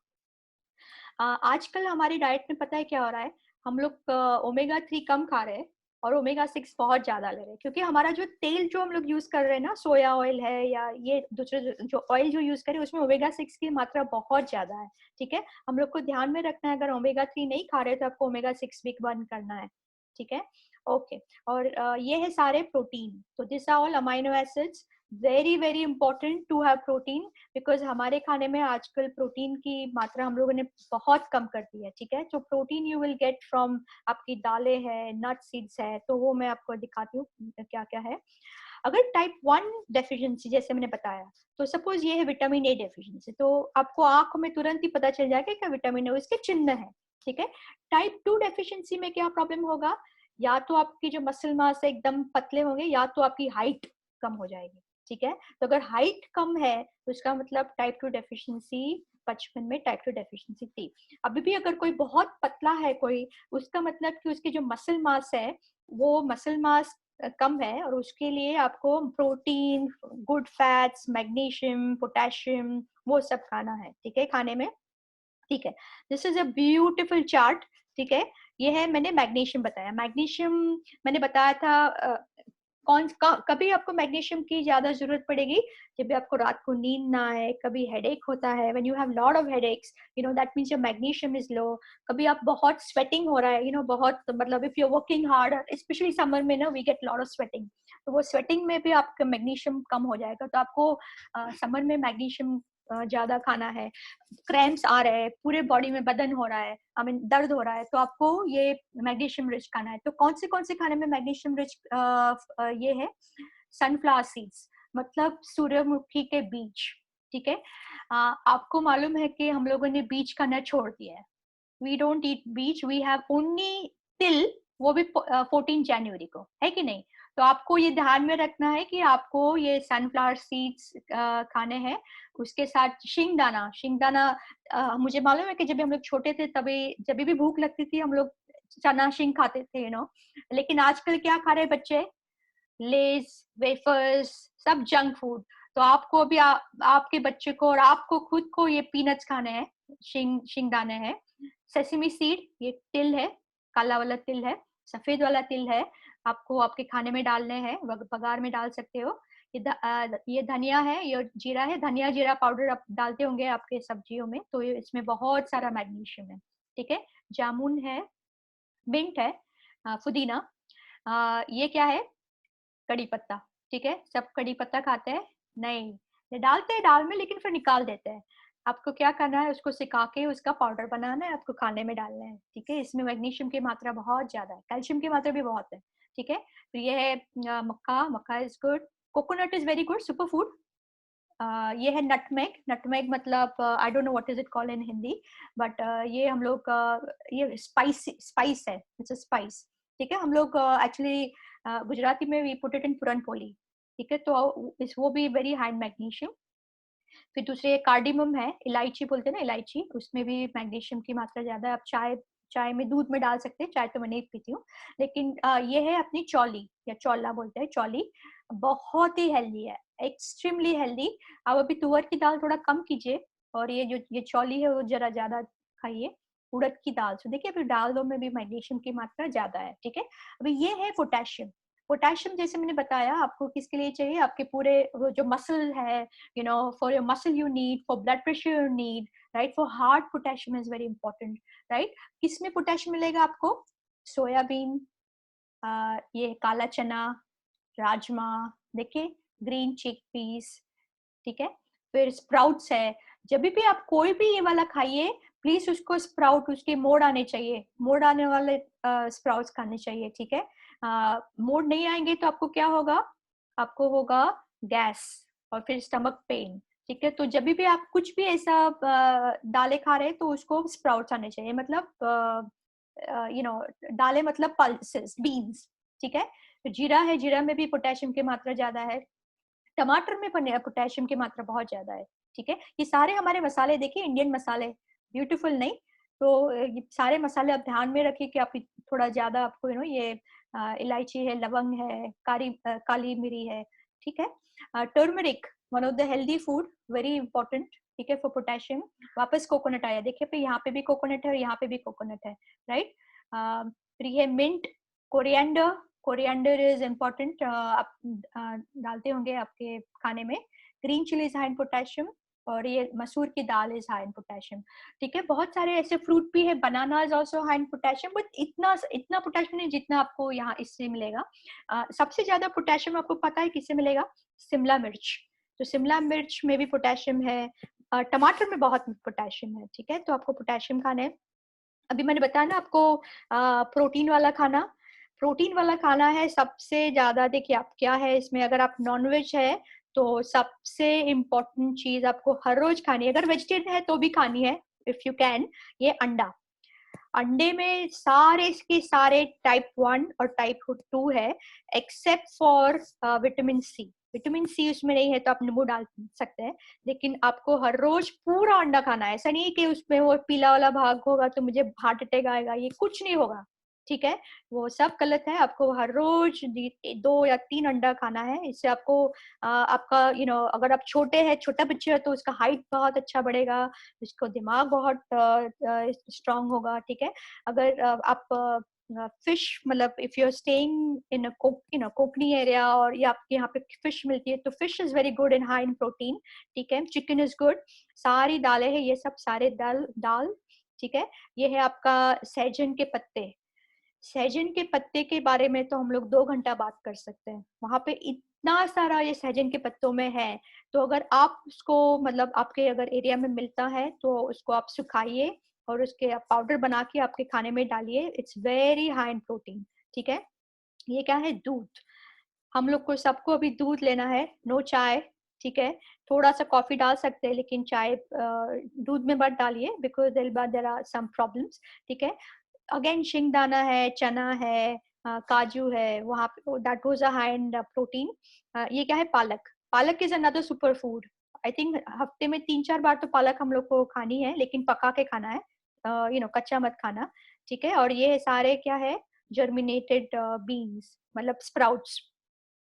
आजकल हमारी डाइट में पता है क्या हो रहा है, हम लोग ओमेगा 3 कम खा रहे हैं और ओमेगा 6 बहुत ज्यादा ले रहे हैं, क्योंकि हमारा जो तेल जो हम लोग यूज कर रहे हैं ना, सोया ऑयल है या ये दूसरे जो ऑयल जो यूज कर रहे हैं उसमें ओमेगा 6 की मात्रा बहुत ज्यादा है, ठीक है। हम लोग को ध्यान में रखना है, अगर ओमेगा 3 नहीं खा रहे तो आपको ओमेगा 6 भी बंद करना है, ठीक है। ओके, और ये है सारे प्रोटीन। तो this are all amino acids, very very important to have protein, because हमारे खाने में आजकल प्रोटीन की मात्रा हम लोगों ने बहुत कम कर दी है, ठीक है। तो protein you will get from आपकी दालें है, नट सीड्स है, तो वो मैं आपको दिखाती हूँ क्या क्या है। अगर टाइप 1 डेफिशिएंसी जैसे मैंने बताया, तो सपोज ये है विटामिन ए डेफिशिएंसी, तो आपको आंखों में तुरंत ही पता चल जाएगा क्या विटामिन ए, इसके चिन्ह है, ठीक है। टाइप 2 डेफिशिएंसी में क्या प्रॉब्लम होगा, या तो आपकी जो मसल मास है एकदम पतले होंगे, या तो आपकी हाइट कम हो जाएगी, ठीक है। तो अगर हाइट कम है तो इसका मतलब टाइप 2 डेफिशिएंसी, बचपन में टाइप 2 डेफिशिएंसी थी। अभी भी अगर कोई बहुत पतला है कोई, उसका मतलब कि उसकी जो मसल मास है वो मसल मास कम है, और उसके लिए आपको protein, good fats, magnesium, potassium, वो सब खाना है, ठीक है, खाने में, ठीक है। This is a beautiful chart, ठीक है। ये है, मैंने मैग्नीशियम बताया, मैग्नीशियम मैंने बताया था कभी आपको मैग्नीशियम की ज्यादा जरूरत पड़ेगी, जब भी आपको रात को नींद ना आए, कभी हेडेक होता है, when you have lot of headaches, that means your magnesium is low, कभी आप बहुत स्वेटिंग हो रहा है, बहुत, मतलब if you are working hard, specially summer में ना we get lot of sweating, तो वो स्वेटिंग में भी आपका मैग्नीशियम कम हो जाएगा, तो आपको समर में मैग्नीशियम ज्यादा खाना है। क्रैम्प्स आ रहे हैं, पूरे बॉडी में बदन हो रहा है, आई मीन दर्द हो रहा है, तो आपको ये मैग्नीशियम रिच खाना है। तो कौन से खाने में मैग्नीशियम रिच ये है, सनफ्लावर सीड्स, मतलब सूर्यमुखी के बीज, ठीक है। आपको मालूम है कि हम लोगों ने बीज खाना छोड़ दिया है, वी डोंट ईट बीज, वी हैव ओनली तिल, वो भी 14 जनवरी को, है कि नहीं। तो आपको ये ध्यान में रखना है कि आपको ये सनफ्लावर सीड्स खाने हैं, उसके साथ शिंगदाना, मुझे मालूम है कि जब हम लोग छोटे थे तभी जब भी भूख लगती थी हम लोग चना शिंग खाते थे, लेकिन आजकल क्या खा रहे बच्चे, लेज, वेफर्स, सब जंक फूड। तो आपको भी आपके बच्चे को और आपको खुद को ये पीनट्स खाने हैं, शिंगदाने हैं, सेसमी सीड, ये तिल है, काला वाला तिल है, सफेद वाला तिल है, आपको आपके खाने में डालने हैं, बघार में डाल सकते हो। ये धनिया है, ये जीरा है, धनिया जीरा पाउडर आप डालते होंगे आपके सब्जियों में, तो इसमें बहुत सारा मैग्नीशियम है, ठीक है। जामुन है, मिंट है, पुदीना, ये क्या है, कड़ी पत्ता, ठीक है। सब कड़ी पत्ता खाते हैं? नहीं, ये डालते हैं दाल में लेकिन फिर निकाल देते हैं। आपको क्या करना है, उसको सिका के उसका पाउडर बनाना है, आपको खाने में डालना है, ठीक है। इसमें मैग्नीशियम की मात्रा बहुत ज्यादा है, कैल्शियम की मात्रा भी बहुत है, ठीक है। फिर ये है मक्का is good, coconut is very good, super food. ये है नटमेग मतलब I don't know what is it called in Hindi, but ये हम लोग ये स्पाइस है, इट्स अ स्पाइस, ठीक है। हम लोग एक्चुअली गुजराती में we put it in puran poli, ठीक है। तो वो भी वेरी हाई मैग्नीशियम। फिर दूसरे कार्डिमम है, इलायची बोलते हैं ना, इलायची, उसमें भी मैग्नीशियम की मात्रा ज्यादा है। आप चाय में, दूध में डाल सकते हैं, चाय तो मैं नहीं पीती हूँ, लेकिन ये है अपनी चौली, या चौला बोलते हैं, चौली बहुत ही हेल्दी है, एक्सट्रीमली हेल्दी। आप अभी तुअर की दाल थोड़ा कम कीजिए, और ये चौली है वो जरा ज्यादा खाइए, उड़द की दाल, तो देखिए फिर दालों में भी मैग्नीशियम की मात्रा ज्यादा है, ठीक है। अभी ये है पोटेशियम। पोटेशियम जैसे मैंने बताया आपको किसके लिए चाहिए, आपके पूरे वो जो मसल है, for your muscle you need, for blood pressure you need, right, for heart potassium is very important, right। किसमें पोटेशियम मिलेगा आपको, सोयाबीन, ये काला चना, राजमा, देखिए, ग्रीन चिक पीस, ठीक है। फिर स्प्राउट्स है, जब भी आप कोई भी ये वाला खाइए, प्लीज उसको स्प्राउट, उसके मोड़ आने चाहिए, मोड़ आने वाले स्प्राउट्स खाने चाहिए, ठीक है। मोड़ नहीं आएंगे तो आपको क्या होगा, आपको होगा गैस और फिर स्टमक पेन, ठीक है। तो जब भी आप कुछ भी ऐसा दालें खा रहे हैं तो उसको स्प्राउट्स आने चाहिए, मतलब दालें मतलब पल्सेस, बीन्स, ठीक है। तो जीरा है, जीरा में भी पोटेशियम की मात्रा ज्यादा है, टमाटर में पोटेशियम की मात्रा बहुत ज्यादा है, ठीक है। ये सारे हमारे मसाले देखिए, इंडियन मसाले, ब्यूटीफुल नहीं, तो ये सारे मसाले आप ध्यान में रखिए कि आप थोड़ा ज्यादा आपको ये इलायची है, लवंग है, काली मिरी है, ठीक है। Turmeric, one of the healthy food, very important, ठीक है, फॉर पोटेशियम। वापस कोकोनट आया, देखिए पे यहाँ पे भी कोकोनट है और यहाँ पे भी कोकोनट है, राइट। फिर ये mint, coriander, coriander is important, आप डालते होंगे आपके खाने में। Green chilli is high in potassium, और ये मसूर की दाल इज हाई इन पोटेशियम, ठीक है। बहुत सारे ऐसे फ्रूट भी है, banana is also high in potassium, but इतना पोटेशियम नहीं जितना आपको यहाँ इससे मिलेगा। सबसे ज्यादा पोटेशियम आपको पता है किससे मिलेगा, शिमला मिर्च, तो शिमला मिर्च में भी पोटेशियम है, टमाटर में बहुत पोटेशियम है, ठीक है। तो आपको पोटेशियम खाना है। अभी मैंने बताया ना आपको प्रोटीन वाला खाना, प्रोटीन वाला खाना है सबसे ज्यादा। देखिए आप क्या है इसमें, अगर आप नॉनवेज है तो सबसे इम्पोर्टेंट चीज आपको हर रोज खानी है, अगर वेजिटेरियन है तो भी खानी है इफ यू कैन, ये अंडा। अंडे में सारे के सारे टाइप 1 और टाइप 2 है, except for vitamin C. Vitamin C उसमें नहीं है तो आप नींबू डाल सकते हैं, लेकिन आपको हर रोज पूरा अंडा खाना है। ऐसा नहीं है कि उसमें वो पीला वाला भाग होगा तो मुझे हार्ट अटैक आएगा, ये कुछ नहीं होगा, ठीक है, वो सब गलत है। आपको हर रोज 2 या 3 अंडा खाना है। इससे आपको आपका अगर आप छोटा बच्चे है तो उसका हाइट बहुत अच्छा बढ़ेगा, उसको दिमाग बहुत स्ट्रांग होगा। ठीक है, अगर आप फिश मतलब if you are staying in a Konkani area और या आपके यहाँ पे फिश मिलती है तो fish is very good in high in protein. ठीक है, चिकन इज गुड, सारी दालें हैं, ये सब सारे दाल। ठीक है, ये है आपका सहजन के पत्ते। सहजन के पत्ते के बारे में तो हम लोग 2 घंटा बात कर सकते हैं, वहां पे इतना सारा ये सहजन के पत्तों में है। तो अगर आप उसको मतलब आपके अगर एरिया में मिलता है तो उसको आप सुखाइए और उसके आप पाउडर बना के आपके खाने में डालिए। It's very high in protein. ठीक है, ये क्या है, दूध। हम लोग को सबको अभी दूध लेना है, नो चाय। ठीक है, थोड़ा सा कॉफी डाल सकते हैं लेकिन चाय दूध में मत डालिए because there are some problems. ठीक है, अगेन शिंगदाना है, चना है, काजू है, वहाँ पे that was a high and protein. ये क्या है, पालक। पालक is another super food. I think हफ्ते में 3-4 बार तो पालक हम लोग को खानी है, लेकिन पका के खाना है, कच्चा मत खाना। ठीक है, और ये सारे क्या है, जर्मिनेटेड बीन्स मतलब स्प्राउट्स,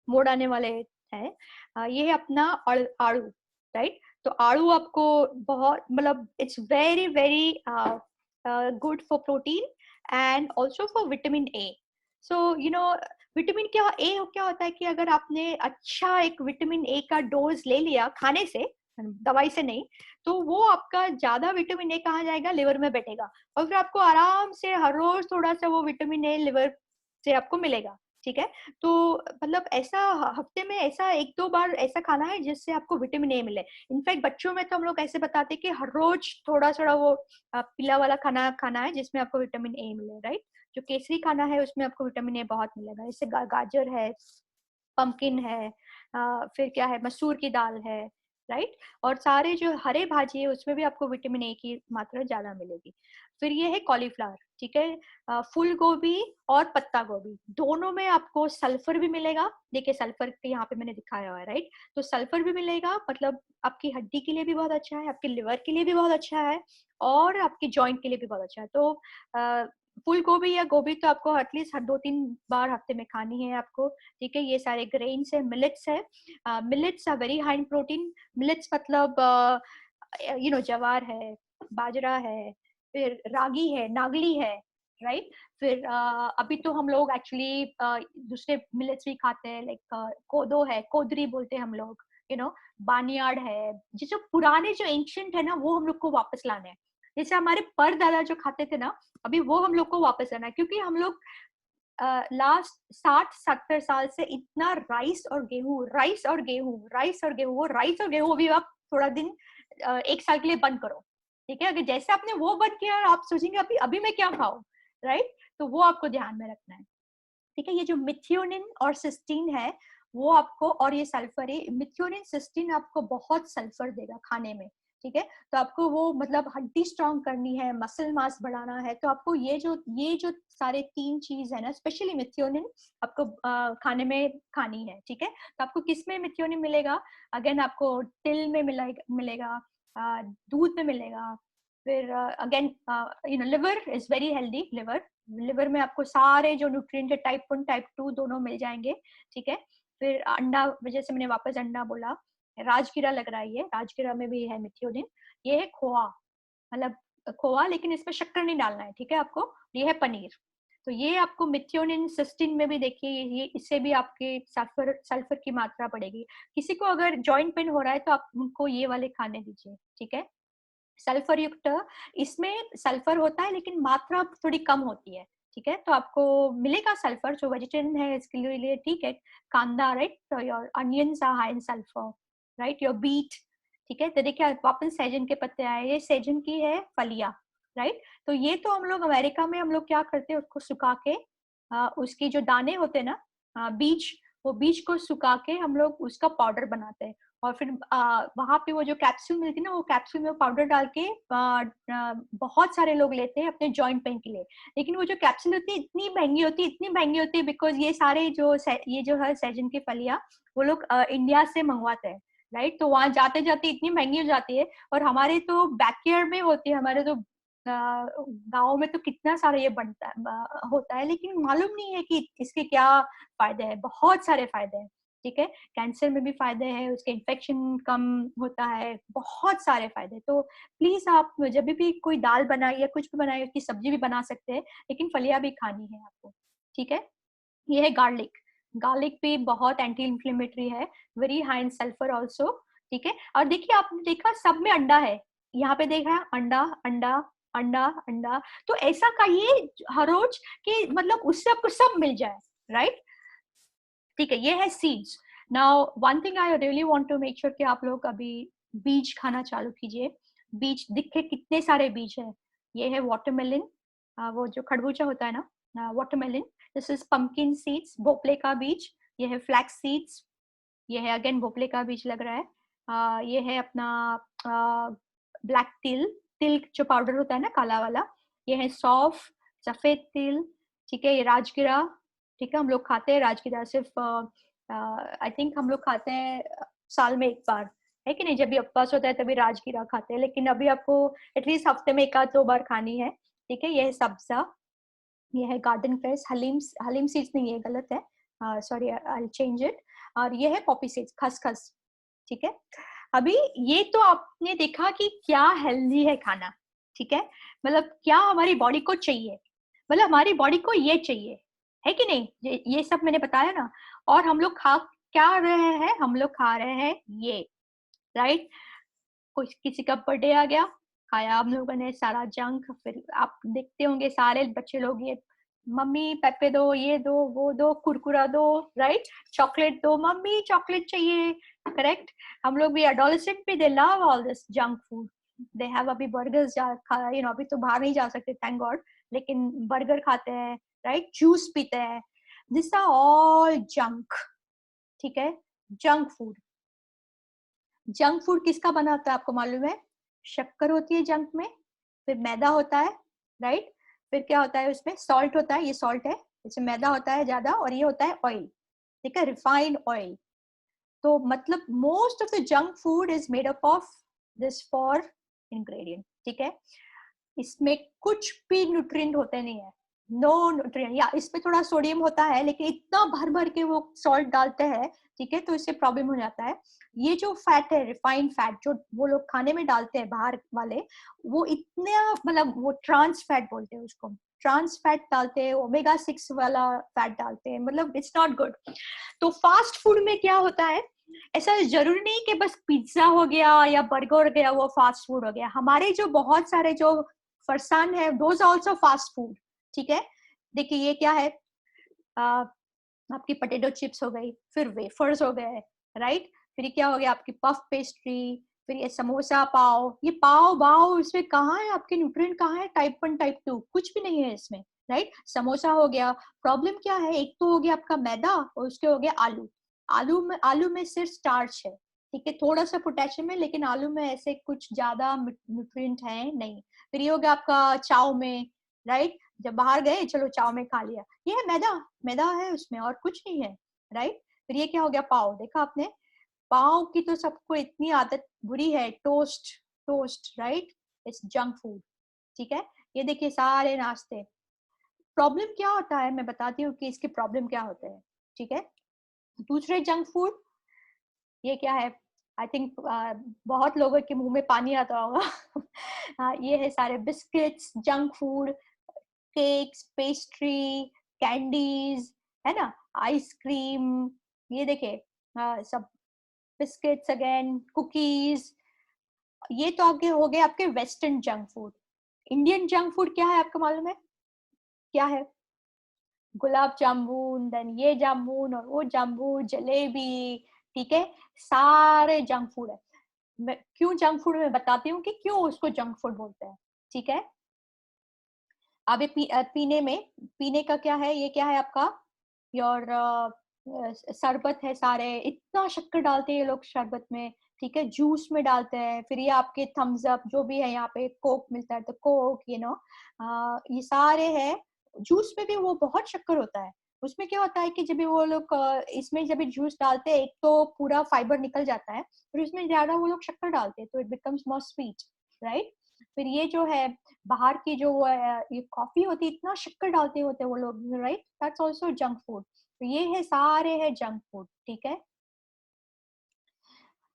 मोड़ आने वाले हैं। ये है अपना आड़ू। राइट, तो आड़ू आपको बहुत मतलब it's very very good for protein and also for vitamin A. So vitamin क्या होता है कि अगर आपने अच्छा एक विटामिन ए का डोज ले लिया खाने से, दवाई से नहीं, तो वो आपका ज्यादा विटामिन ए कहाँ जाएगा, लिवर में बैठेगा, और फिर आपको आराम से हर रोज थोड़ा सा वो विटामिन ए लिवर से आपको मिलेगा। ठीक है, तो मतलब ऐसा हफ्ते में ऐसा 1-2 बार ऐसा खाना है जिससे आपको विटामिन ए मिले। इनफैक्ट बच्चों में तो हम लोग ऐसे बताते हैं कि हर रोज थोड़ा थोड़ा वो पीला वाला खाना खाना है जिसमें आपको विटामिन ए मिले। राइट, जो केसरी खाना है उसमें आपको विटामिन ए बहुत मिलेगा। जैसे गाजर है, पंपकिन है, फिर क्या है, मसूर की दाल है। राइट, और सारे जो हरे भाजी है उसमें भी आपको विटामिन ए की मात्रा ज्यादा मिलेगी। फिर ये है कॉलीफ्लावर। ठीक है, फूल गोभी और पत्ता गोभी दोनों में आपको सल्फर भी मिलेगा। देखिए सल्फर यहाँ पे मैंने दिखाया हुआ है। राइट, तो सल्फर भी मिलेगा, मतलब आपकी हड्डी के लिए भी बहुत अच्छा है, आपके लिवर के लिए भी बहुत अच्छा है, और आपके जॉइंट के लिए भी बहुत अच्छा है। तो फूल गोभी या गोभी तो आपको एटलीस्ट 2-3 बार हफ्ते में खानी है आपको। ठीक है, ये सारे ग्रेन्स है, मिलेट्स है। Millets are very high in protein. Millets मतलब जवार है, बाजरा है, फिर रागी है, नागली है। राइट, फिर अभी तो हम लोग एक्चुअली दूसरे मिलेट्स भी खाते हैं, लाइक कोदो है, कोदरी बोलते हैं हम लोग, बानियार्ड है। जो पुराने जो एंशियंट है ना वो हम लोग को वापस लाने हैं। जैसे हमारे परदादा जो खाते थे ना, अभी वो हम लोग को वापस लाना है, क्योंकि हम लोग लास्ट 60-70 साल से इतना राइस और गेहूं, राइस और गेहूं, राइस और गेहूं, वो राइस और गेहूं अभी आप थोड़ा दिन 1 साल के लिए बंद करो। ठीक है, अगर जैसे आपने वो बंद किया आप सोचेंगे अभी अभी मैं क्या खाऊं। राइट, तो वो आपको ध्यान में रखना है। ठीक है, ये जो मिथ्योनिन और सिस्टीन है वो आपको, और ये सल्फर है, मिथ्योनिन सिस्टीन आपको बहुत सल्फर देगा खाने में। ठीक है, तो आपको वो मतलब हड्डी स्ट्रांग करनी है, मसल मास बढ़ाना है, तो आपको ये जो सारे 3 चीज है ना, स्पेशली मिथ्योनिन आपको खाने में खानी है। ठीक है, तो आपको किस में मिथ्योनिन मिलेगा, अगेन आपको तिल में मिलेगा, दूध में मिलेगा। फिर again liver is very healthy. Liver में आपको सारे जो न्यूट्रिएंट है, टाइप 1 टाइप 2 दोनों मिल जाएंगे। ठीक है, फिर अंडा, जैसे मैंने वापस अंडा बोला, राजगिरा लग रहा है, ये राजगिरा में भी है मिथ्योनिन। ये है खोआ, मतलब खोआ, लेकिन इसमें शक्कर नहीं डालना है। ठीक है, आपको ये है पनीर। तो ये आपको मिथ्योनिन, सिस्टीन में भी देखिए, ये इससे भी आपके सल्फर की मात्रा बढ़ेगी। किसी को अगर जॉइंट पेन हो रहा है तो आप उनको ये वाले खाने दीजिए। ठीक है, सल्फर युक्त, इसमें सल्फर होता है लेकिन मात्रा थोड़ी कम होती है। ठीक है, तो आपको मिलेगा सल्फर, जो वेजिटेरियन है इसके लिए ठीक है। कांदा, राइट, तो your onions are high in sulphur. Right, your beet. ठीक है, तो देखिए वापस सहजन के पत्ते आए, ये सहजन की है फलिया। राइट, तो ये तो हम लोग अमेरिका में हम लोग क्या करते हैं, उसको सुखा के उसकी जो दाने होते हैं ना, बीज, वो बीज को सुखा के हम लोग उसका पाउडर बनाते हैं, और फिर वहां पे वो जो कैप्सूल मिलती है ना, वो कैप्सूल में पाउडर डाल के बहुत सारे लोग लेते हैं अपने जॉइंट पेन के लिए। लेकिन वो जो कैप्सूल होती है इतनी महंगी होती है, इतनी महंगी होती है, बिकॉज ये सारे जो है सहजन की फलियां वो लोग इंडिया से मंगवाते हैं। राइट, तो वहां जाते जाते इतनी महंगी हो जाती है, और हमारे तो बैकयार्ड में होती है, हमारे तो गाँव में तो कितना सारा ये बनता है होता है, लेकिन मालूम नहीं है कि इसके क्या फायदे हैं। बहुत सारे फायदे हैं, ठीक है। कैंसर में भी फायदे हैं, उसके इन्फेक्शन कम होता है, बहुत सारे फायदे। तो प्लीज आप जब भी कोई दाल बनाए या कुछ भी बनाए, उसकी सब्जी भी बना सकते हैं, लेकिन फलियां भी खानी है आपको, ठीक है। ये है गार्लिक। गार्लिक भी बहुत एंटी इंफ्लेमेटरी है, very high in sulphur also, ठीक है। और देखिए आपने देखा सब में अंडा है, यहाँ पे देखा है अंडा अंडा अंडा अंडा। तो ऐसा खाइए हर रोज कि मतलब उससे आपको सब मिल जाए, राइट, ठीक है। ये है seeds. Now one thing I really want to make sure कि आप लोग अभी बीज खाना चालू कीजिए। बीज दिखे कितने सारे बीज है। ये है वाटरमेलन, वो जो खरबूजा होता है ना, watermelon. This is pumpkin seeds, भोपले का बीज। ये है फ्लैक्स सीड्स, ये है अगेन भोपले का बीज लग रहा है। ये है अपना ब्लैक तिल, तिल जो पाउडर होता है ना काला वाला। ये है सौंफ, सफेद तिल, ठीक है। ये राजगिरा, ठीक है, हम लोग खाते हैं राजगिरा सिर्फ आई थिंक हम लोग खाते हैं साल में एक बार, है कि नहीं, जब भी उपवास होता है तभी राजगिरा खाते हैं, लेकिन अभी आपको एटलीस्ट हफ्ते में एक आध दो बार खानी है, ठीक है। ये है सब्जा, ये है गार्डन क्रेस, हलीम, हलीम सीड्स नहीं है, गलत है, sorry I will change it. और ये है पॉपी सीड्स, खसखस, ठीक है। अभी ये तो आपने देखा कि क्या हेल्दी है खाना, ठीक है, मतलब क्या हमारी बॉडी को चाहिए, मतलब हमारी बॉडी को ये चाहिए, है कि नहीं, ये सब मैंने बताया ना। और हम लोग खा क्या रहे हैं, हम लोग खा रहे हैं ये, राइट। कुछ किसी का बर्थडे आ गया, खाया हम लोगों ने सारा जंक। फिर आप देखते होंगे सारे बच्चे लोग ये, मम्मी पेपे दो, ये दो, वो दो, कुरकुरा दो, राइट, चॉकलेट दो, मम्मी चॉकलेट चाहिए, करेक्ट। हम लोग भी एडोलेसेंट भी, दे love all this junk food. They have अभी बर्गर्स अभी तो बाहर नहीं जा सकते थैंक गॉड, लेकिन बर्गर खाते हैं, राइट, जूस पीते हैं। दिस आर ऑल जंक, ठीक है, जंक फूड। जंक फूड किसका बना होता है आपको मालूम है? शक्कर होती है जंक में, फिर मैदा होता है, राइट, फिर क्या होता है उसमें, सॉल्ट होता है, ये सॉल्ट है, इसमें मैदा होता है ज्यादा, और ये होता है ऑयल, ठीक है, रिफाइंड ऑयल। तो मतलब most of the junk food is made up of this four ingredient, ठीक है। इसमें कुछ भी न्यूट्रिएंट होते नहीं है, नो न्यूट्रिएंट, या इसमें थोड़ा सोडियम होता है, लेकिन इतना भर भर के वो सॉल्ट डालते हैं, ठीक है, तो इससे प्रॉब्लम हो जाता है। ये जो फैट है, रिफाइंड फैट, जो वो लोग खाने में डालते हैं बाहर वाले, वो इतना मतलब वो ट्रांस फैट बोलते हैं उसको, ट्रांस फैट डालते हैं, ओमेगा 6 वाला फैट डालते हैं, मतलब इट्स नॉट गुड। तो फास्ट फूड में क्या होता है, ऐसा जरूरी नहीं कि बस पिज्जा हो गया या बर्गर हो गया वो फास्ट फूड हो गया। हमारे जो बहुत सारे जो फरसान है, दोज आल्सो फास्ट फूड, ठीक है। देखिए ये क्या है, आपकी पोटैटो चिप्स हो गई, फिर वेफर्स हो गए, राइट, फिर क्या हो गया आपकी पफ पेस्ट्री, फिर ये समोसा पाव, ये पाव भाव, इसमें कहाँ है आपके न्यूट्रिएंट, कहाँ है टाइप 1 टाइप 2, कुछ भी नहीं है इसमें, राइट। समोसा हो गया, प्रॉब्लम क्या है, एक तो हो गया आपका मैदा, और उसके हो गया आलू। आलू में सिर्फ स्टार्च है, ठीक है, थोड़ा सा पोटेशियम है, लेकिन आलू में ऐसे कुछ ज्यादा न्यूट्रिएंट है नहीं। फिर ये हो गया आपका चाव में, राइट, जब बाहर गए चलो चाव में खा लिया, ये है मैदा, मैदा है उसमें और कुछ नहीं है, राइट। फिर ये क्या हो गया, पाव, देखा आपने, पाव की तो सबको इतनी आदत बुरी है, toast, toast, right, it's junk food, ठीक है। ये देखिए सारे नाश्ते। प्रॉब्लम क्या होता है, मैं बताती हूँ कि इसके प्रॉब्लम क्या होते हैं, ठीक है। दूसरे जंक फूड, ये क्या है, आई थिंक बहुत लोगों के मुंह में पानी आता होगा ये है सारे biscuits, junk food, cakes, pastry, candies, है ना, आइसक्रीम, ये देखिए सब बिस्किट्स, अगेन कुकीज, ये तो आपके हो गए आपके western junk food. Indian junk food क्या है आपको मालूम है, क्या है? गुलाब जामुन, देन ये जामुन और वो जामुन, जलेबी, ठीक है, सारे जंक फूड है। मैं क्यों जंक फूड में बताती हूँ कि क्यों उसको जंक फूड बोलते हैं, ठीक है। अब ये पीने में, पीने का क्या है, ये क्या है आपका योर शरबत है, सारे इतना शक्कर डालते हैं ये लोग शरबत में, ठीक है, जूस में डालते हैं, फिर ये आपके थम्स अप जो भी है, यहाँ पे कोक मिलता है तो कोक, ये सारे है। जूस में भी वो बहुत शक्कर होता है, उसमें क्या होता है कि जब भी वो लोग इसमें जब भी जूस डालते हैं, एक तो पूरा फाइबर निकल जाता है, फिर उसमें ज्यादा वो लोग शक्कर डालते हैं, तो it becomes more sweet, right. फिर ये जो है बाहर की जो ये कॉफी होती है, इतना शक्कर डालते होते हैं वो लोग, right, that's also junk food. तो ये है सारे है जंक फूड, ठीक है।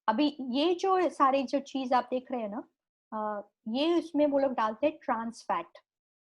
अभी ये जो सारी जो चीज आप देख रहे हैं ना, ये उसमें वो लोग डालते हैं ट्रांस फैट।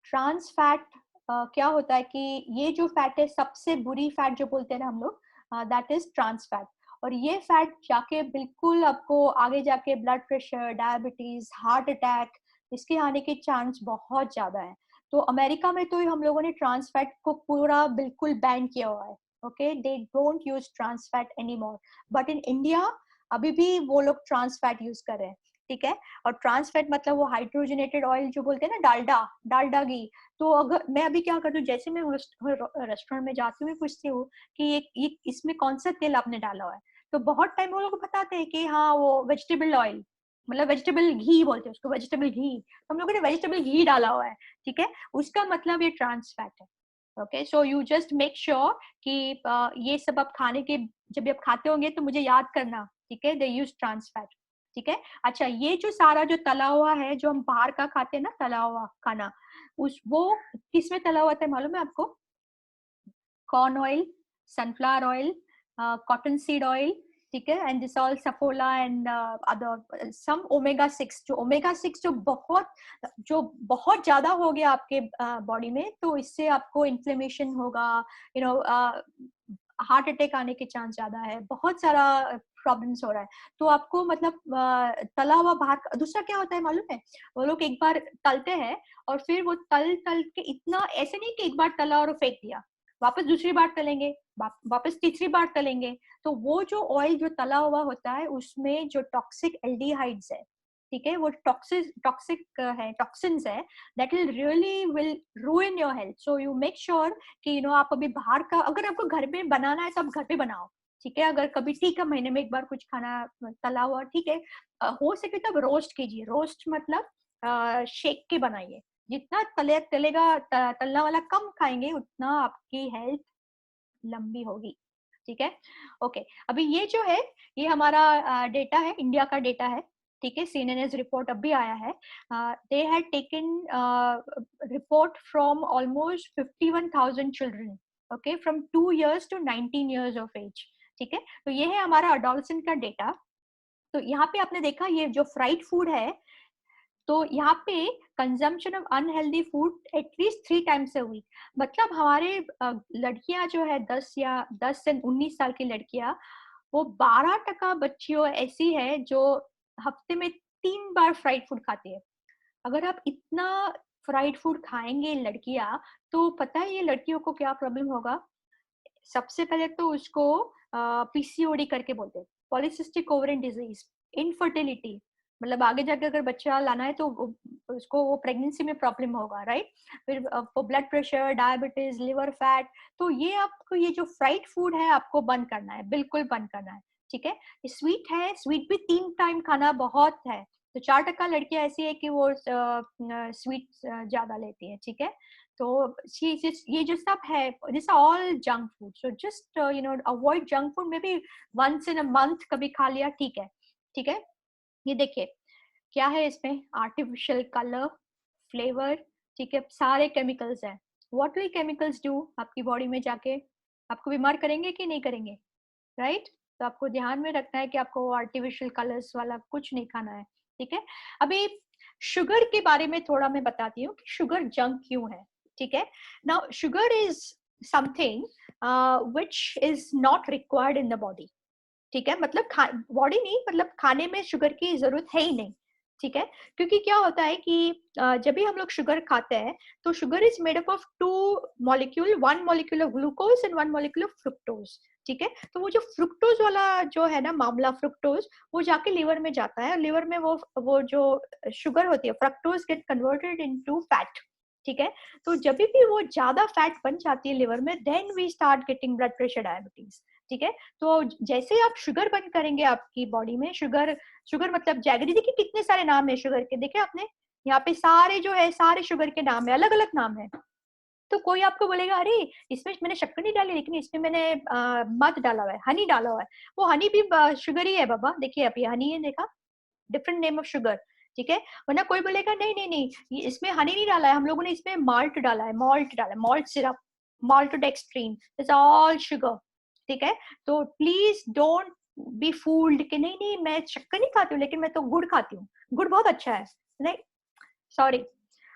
ट्रांस फैट क्या होता है कि ये जो फैट है, सबसे बुरी फैट जो बोलते हैं ना हम लोग, दैट इज ट्रांस फैट। और ये फैट जाके बिल्कुल आपको आगे जाके blood pressure, diabetes, heart attack, इसके आने के चांस बहुत ज्यादा है। तो अमेरिका में तो हम लोगों ने ट्रांस फैट को पूरा बिल्कुल बैन किया हुआ है। Okay, they don't use trans fat any more. But in India अभी भी वो लोग ट्रांस फैट यूज कर रहे हैं, ठीक है। और ट्रांस फैट मतलब वो हाइड्रोजनेटेड ऑयल जो बोलते हैं ना, डालडा, डालडा घी। तो अगर मैं अभी क्या करती हूँ, जैसे मैं रेस्टोरेंट में जाती हूँ, पूछती हूँ कि ये इसमें कौन सा तेल आपने डाला हुआ है, तो बहुत टाइम वो लोग बताते हैं कि हाँ वो वेजिटेबल ऑयल, मतलब वेजिटेबल घी बोलते हैं उसको, वेजिटेबल घी। तो हम लोगों ने वेजिटेबल घी डाला हुआ है, ठीक है, उसका मतलब ये ट्रांस फैट है। Okay, so you just make sure कि ये सब आप खाने के, जब आप खाते होंगे तो मुझे याद करना, ठीक है, दे यूज ट्रांस फैट, ठीक है। अच्छा, ये जो सारा जो तला हुआ है, जो हम बाहर का खाते हैं ना, तला हुआ खाना, उस वो किसमें तला हुआ था मालूम है आपको? Corn oil, sunflower oil, cotton seed oil, ठीक है, and this all Saffola and other some omega 6। जो ओमेगा 6 जो बहुत ज्यादा हो गया आपके बॉडी में, तो इससे आपको इन्फ्लेमेशन होगा, यू नो, हार्ट अटैक आने के चांस ज्यादा है, बहुत सारा प्रॉब्लम्स हो रहा है। तो आपको मतलब तला हुआ बाहर, दूसरा क्या होता है मालूम है, वो लोग एक बार तलते हैं और फिर वो तल तल के इतना, ऐसे नहीं कि एक बार तला और फेंक दिया, वापस दूसरी बार तलेंगे, वापस तीसरी बार तलेंगे। तो वो जो ऑयल जो तला हुआ होता है, उसमें जो टॉक्सिक एल्डिहाइड्स है, ठीक है, वो टॉक्सिक है, टॉक्सिन्स है, that will रूइन your health. So you make sure कि आप अभी बाहर का, अगर आपको घर में बनाना है तो आप घर पे बनाओ, ठीक है। अगर कभी, ठीक है, महीने में एक बार कुछ खाना तला हुआ, ठीक है, हो सके तब रोस्ट कीजिए। रोस्ट मतलब शेक के बनाइए। जितना तलेगा, तलना वाला कम खाएंगे, उतना आपकी हेल्थ लंबी होगी, ठीक है। ओके, अभी ये जो है, ये हमारा डेटा है, इंडिया का डेटा है, ठीक है। सीएनएस रिपोर्ट अभी आया है। They had taken report from almost 51,000 children, okay, from 2 years to 19 years of age, ठीक है। तो ये है हमारा अडोलसेंट का डेटा। तो यहाँ पे आपने देखा, ये जो फ्राइड फूड है, तो यहाँ पे consumption of unhealthy food at least 3 times a week। मतलब हमारे लड़कियां जो है 10 से 19 साल की लड़कियां, वो 12% बच्चियों ऐसी है जो हफ्ते में 3 बार फ्राइड फूड खाती है। अगर आप इतना फ्राइड फूड खाएंगे लड़कियां, तो पता है ये लड़कियों को क्या प्रॉब्लम होगा? सबसे पहले तो उसको पीसीओडी करके बोलते हैं, पॉलीसिस्टिक ओवरियन डिजीज, इनफर्टिलिटी, मतलब आगे जाके अगर बच्चा लाना है तो उसको वो प्रेगनेंसी में प्रॉब्लम होगा, राइट। फिर blood pressure, diabetes, liver fat. तो ये आपको, ये जो फ्राइड फूड है आपको बंद करना है, बिल्कुल बंद करना है, ठीक है। स्वीट है, स्वीट भी 3 टाइम खाना बहुत है। तो 4% लड़कियां ऐसी है कि वो स्वीट ज्यादा लेती है, ठीक है। तो ये जो सब है, this all junk food. So just avoid junk food, maybe once in a month कभी खा लिया, ठीक है, ठीक है। ये देखिए क्या है इसमें, आर्टिफिशियल कलर, फ्लेवर, ठीक है, सारे केमिकल्स हैं। व्हाट विल केमिकल्स डू आपकी बॉडी में जाके? आपको बीमार करेंगे कि नहीं करेंगे, राइट। तो आपको ध्यान में रखना है कि आपको आर्टिफिशियल कलर्स वाला कुछ नहीं खाना है, ठीक है। अभी शुगर के बारे में थोड़ा मैं बताती हूँ कि शुगर जंक क्यों है, ठीक है। Now sugar is something which is not required in the body, ठीक है। मतलब बॉडी नहीं, मतलब खाने में शुगर की जरूरत है ही नहीं, ठीक है। क्योंकि क्या होता है कि जब भी हम लोग शुगर खाते हैं, तो sugar is made up of 2 molecule, 1 molecule of glucose and 1 molecule of fructose, ठीक है। तो वो जो फ्रुक्टोज वाला जो है ना मामला, फ्रुक्टोज, वो जाके लिवर में जाता है, और लिवर में वो जो शुगर होती है, fructose get converted into fat, ठीक है। तो जब भी वो ज्यादा फैट बन जाती है लिवर में, then we start getting blood pressure, diabetes, ठीक है। तो जैसे आप शुगर बंद करेंगे आपकी बॉडी में, शुगर मतलब जैगरी, देखिए कितने सारे नाम है शुगर के, देखे आपने यहाँ पे सारे जो है, सारे शुगर के नाम है, अलग अलग नाम है। तो कोई आपको बोलेगा अरे इसमें मैंने शक्कर नहीं डाली, लेकिन इसमें मैंने मध डाला हुआ है, हनी डाला हुआ है। वो हनी भी शुगर ही है बाबा, देखिए अभी हनी है, देखा, डिफरेंट नेम ऑफ शुगर, ठीक है। वरना कोई बोलेगा नहीं नहीं नहीं, ये इसमें हनी नहीं डाला है, हम लोगों ने इसमें माल्ट डाला है, malt syrup, maltodextrin, it's all sugar, ठीक है। तो प्लीज डोंट बी फूल्ड कि नहीं नहीं मैं शक्कर नहीं खाती हूँ लेकिन मैं तो गुड़ खाती हूँ, गुड़ बहुत अच्छा है, नहीं, सॉरी।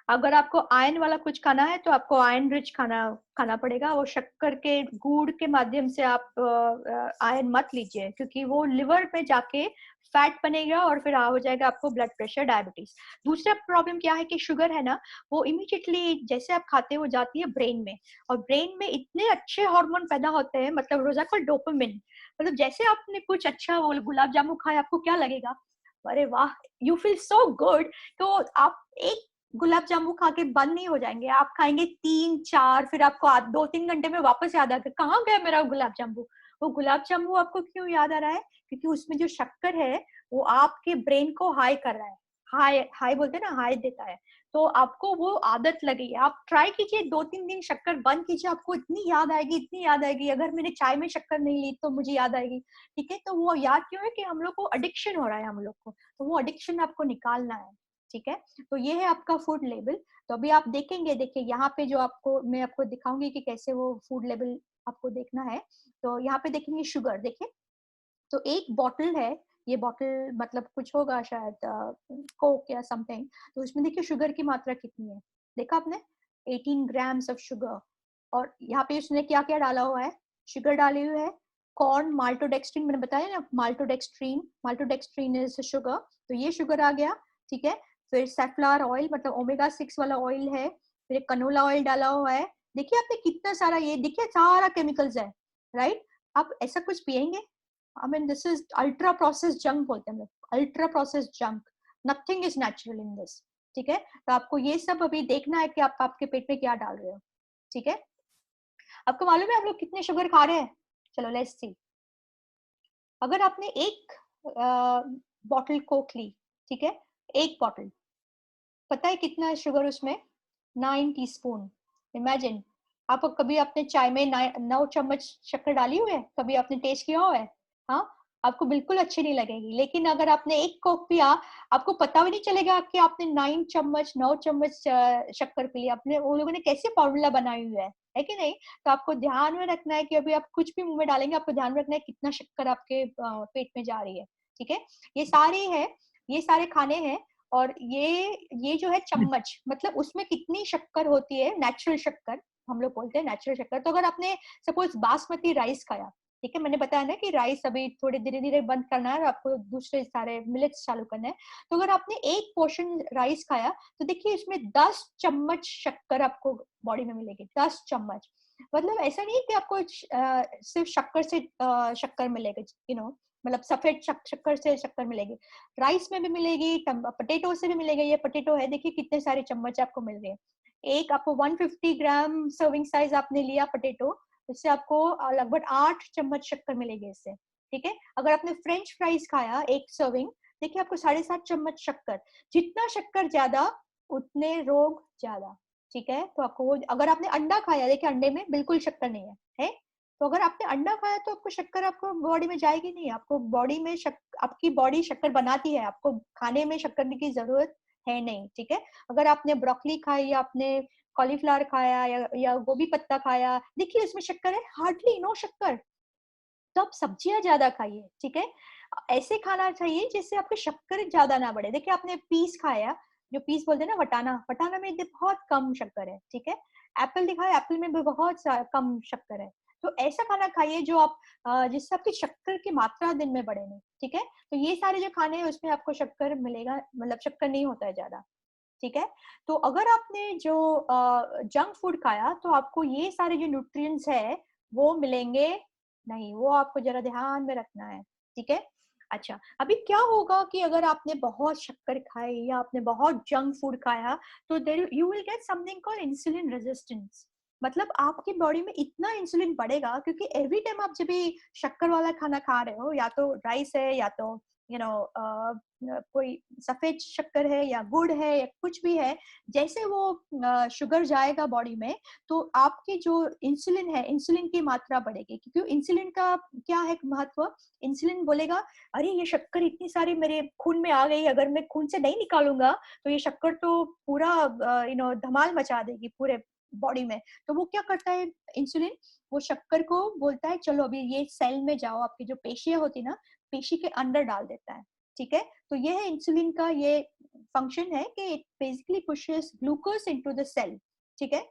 अगर आपको आयरन वाला कुछ खाना है तो आपको आयरन रिच खाना खाना पड़ेगा, वो शक्कर के गुड़ के माध्यम से आप आयरन मत लीजिए, क्योंकि वो लिवर में जाके फैट बनेगा और फिर हो जाएगा आपको ब्लड प्रेशर, डायबिटीज। दूसरा प्रॉब्लम क्या है कि शुगर है ना, वो इमीडिएटली जैसे आप खाते हो जाती है ब्रेन में, और ब्रेन में इतने अच्छे हार्मोन पैदा होते हैं, मतलब रोजा का डोपामिन, मतलब जैसे आपने कुछ अच्छा वो गुलाब जामुन खाया, आपको क्या लगेगा, अरे वाह, यू फील सो गुड। तो आप एक गुलाब जामुन खा के बंद नहीं हो जाएंगे, आप खाएंगे 3-4, फिर आपको 2-3 घंटे में वापस याद आ गया कहाँ गया मेरा गुलाब जामुन। वो गुलाब जामुन आपको क्यों याद आ रहा है, क्योंकि उसमें जो शक्कर है वो आपके ब्रेन को हाई कर रहा है, हाई हाई बोलते हैं ना, हाई देता है। तो आपको वो आदत लगी है, आप ट्राई कीजिए 2-3 दिन शक्कर बंद कीजिए, आपको इतनी याद आएगी, इतनी याद आएगी, अगर मैंने चाय में शक्कर नहीं ली तो मुझे याद आएगी, ठीक है। तो वो याद क्यों है कि हम लोग को एडिक्शन हो रहा है हम लोग को, तो वो एडिक्शन आपको निकालना है, ठीक है। तो ये है आपका फूड लेबल। तो अभी आप देखेंगे, देखिए यहाँ पे जो आपको मैं आपको दिखाऊंगी कि कैसे वो फूड लेबल आपको देखना है। तो यहाँ पे देखेंगे शुगर, देखिए तो एक बॉटल है, ये बॉटल मतलब कुछ होगा शायद कोक या समथिंग, तो उसमें देखिए शुगर की मात्रा कितनी है, देखा आपने, 18 ग्राम्स ऑफ शुगर। और यहाँ पे उसने क्या क्या डाला हुआ है, शुगर डाली हुई है, कॉर्न माल्टोडेक्सट्रीन, मैंने बताया ना, माल्टोडेक्सट्रीन इज शुगर, तो ये शुगर आ गया, ठीक है। फिर सेफ्लॉर ऑयल मतलब ओमेगा 6 वाला ऑयल है, फिर कनोला ऑयल डाला हुआ है, देखिए आपने कितना सारा, ये देखिए सारा केमिकल्स है, राइट। आप ऐसा कुछ पियेंगे, I mean, this is ultra processed junk बोलते हैं हम लोग, ultra processed junk, nothing is natural in this, ठीक है। तो आपको ये सब अभी देखना है कि आप आपके पेट में क्या डाल रहे हो, ठीक है। आपको मालूम है हम लोग कितने शुगर खा रहे हैं, चलो लेट्स सी। अगर आपने एक बॉटल कोक ली, ठीक है, एक बॉटल, पता है कितना है शुगर उसमें, 9 टीस्पून। इमेजिन, आप कभी अपने चाय में 9 चम्मच शक्कर डाली हुई है, कभी आपने टेस्ट किया हुआ है, हाँ, आपको बिल्कुल अच्छी नहीं लगेगी। लेकिन अगर आपने एक कोक पिया, आपको पता भी नहीं चलेगा कि आपने 9 चम्मच शक्कर पी ली, अपने वो लोगों ने कैसे फॉर्मूला बनाई हुई है कि नहीं। तो आपको ध्यान में रखना है कि अभी आप कुछ भी मुंह में डालेंगे, आपको ध्यान में रखना है कितना शक्कर आपके पेट में जा रही है, ठीक है। ये सारे है, ये सारे खाने हैं। और ये जो है चम्मच, मतलब उसमें कितनी शक्कर होती है, नेचुरल शक्कर हम लोग बोलते हैं, नेचुरल शक्कर। तो अगर आपने सपोज बासमती राइस खाया, ठीक है, मैंने बताया ना कि राइस अभी थोड़े धीरे धीरे बंद करना है और आपको दूसरे सारे मिलेट्स चालू करना है। तो अगर आपने एक पोर्शन राइस खाया, तो देखिए इसमें 10 चम्मच शक्कर आपको बॉडी में मिलेगी, 10 चम्मच। मतलब ऐसा नहीं है कि आपको सिर्फ शक्कर से शक्कर मिलेगा, मतलब सफेद शक्कर से शक्कर मिलेगी, राइस में भी मिलेगी, पटेटो से भी मिलेगा। ये पटेटो है, देखिए कितने सारे चम्मच आपको मिल रहे हैं। एक आपको 150 ग्राम सर्विंग साइज आपने लिया पटेटो, इससे आपको लगभग 8 चम्मच शक्कर मिलेगी इससे, ठीक है। अगर आपने फ्रेंच फ्राइज खाया एक सर्विंग, देखिए आपको 7.5 चम्मच शक्कर, जितना शक्कर ज्यादा उतने रोग ज्यादा, ठीक है। तो आपको अगर आपने अंडा खाया, देखिए अंडे में बिल्कुल शक्कर नहीं है। तो अगर आपने अंडा खाया तो आपको शक्कर आपको बॉडी में जाएगी नहीं, आपको बॉडी में आपकी बॉडी शक्कर बनाती है, आपको खाने में शक्कर की जरूरत है नहीं, ठीक है। अगर आपने ब्रोकली खाई या आपने कॉलीफ्लावर खाया या गोभी पत्ता खाया, देखिए इसमें शक्कर है, हार्डली नो शक्कर। तो आप सब्जियां ज्यादा खाइए, ठीक है। ऐसे खाना चाहिए जिससे आपके शक्कर ज्यादा ना बढ़े। देखिए आपने पीस खाया, जो पीस बोलते हैं ना, वटाना, वटाना में बहुत कम शक्कर है, ठीक है। एप्पल दिखाया, एप्पल में भी बहुत कम शक्कर है। तो ऐसा खाना खाइए जो आप जिससे आपकी शक्कर की मात्रा दिन में बढ़े नहीं, ठीक है। तो ये सारे जो खाने हैं उसमें आपको शक्कर मिलेगा, मतलब शक्कर नहीं होता है ज्यादा, ठीक है। तो अगर आपने जो जंक फूड खाया, तो आपको ये सारे जो न्यूट्रिएंट्स है वो मिलेंगे नहीं, वो आपको जरा ध्यान में रखना है, ठीक है। अच्छा, अभी क्या होगा कि अगर आपने बहुत शक्कर खाई या आपने बहुत जंक फूड खाया, तो there you will get something called insulin resistance. मतलब आपकी बॉडी में इतना इंसुलिन बढ़ेगा, क्योंकि एवरी टाइम आप जब भी शक्कर वाला खाना खा रहे हो, या तो राइस है या तो कोई सफेद शक्कर है या गुड़ है या कुछ भी है, जैसे वो शुगर जाएगा बॉडी में तो आपकी जो इंसुलिन है, इंसुलिन की मात्रा बढ़ेगी। क्योंकि इंसुलिन का क्या है महत्व, इंसुलिन बोलेगा अरे ये शक्कर इतनी सारी मेरे खून में आ गई, अगर मैं खून से नहीं निकालूंगा तो ये शक्कर तो पूरा धमाल मचा देगी पूरे बॉडी में। तो वो क्या करता है इंसुलिन, वो शक्कर को बोलता है चलो अभी ये सेल में जाओ, आपकी जो पेशियां होती ना, पेशी के अंदर डाल देता है। ठीक है, तो ये है इंसुलिन का ये फंक्शन है कि it basically pushes glucose into the cell. ठीक है,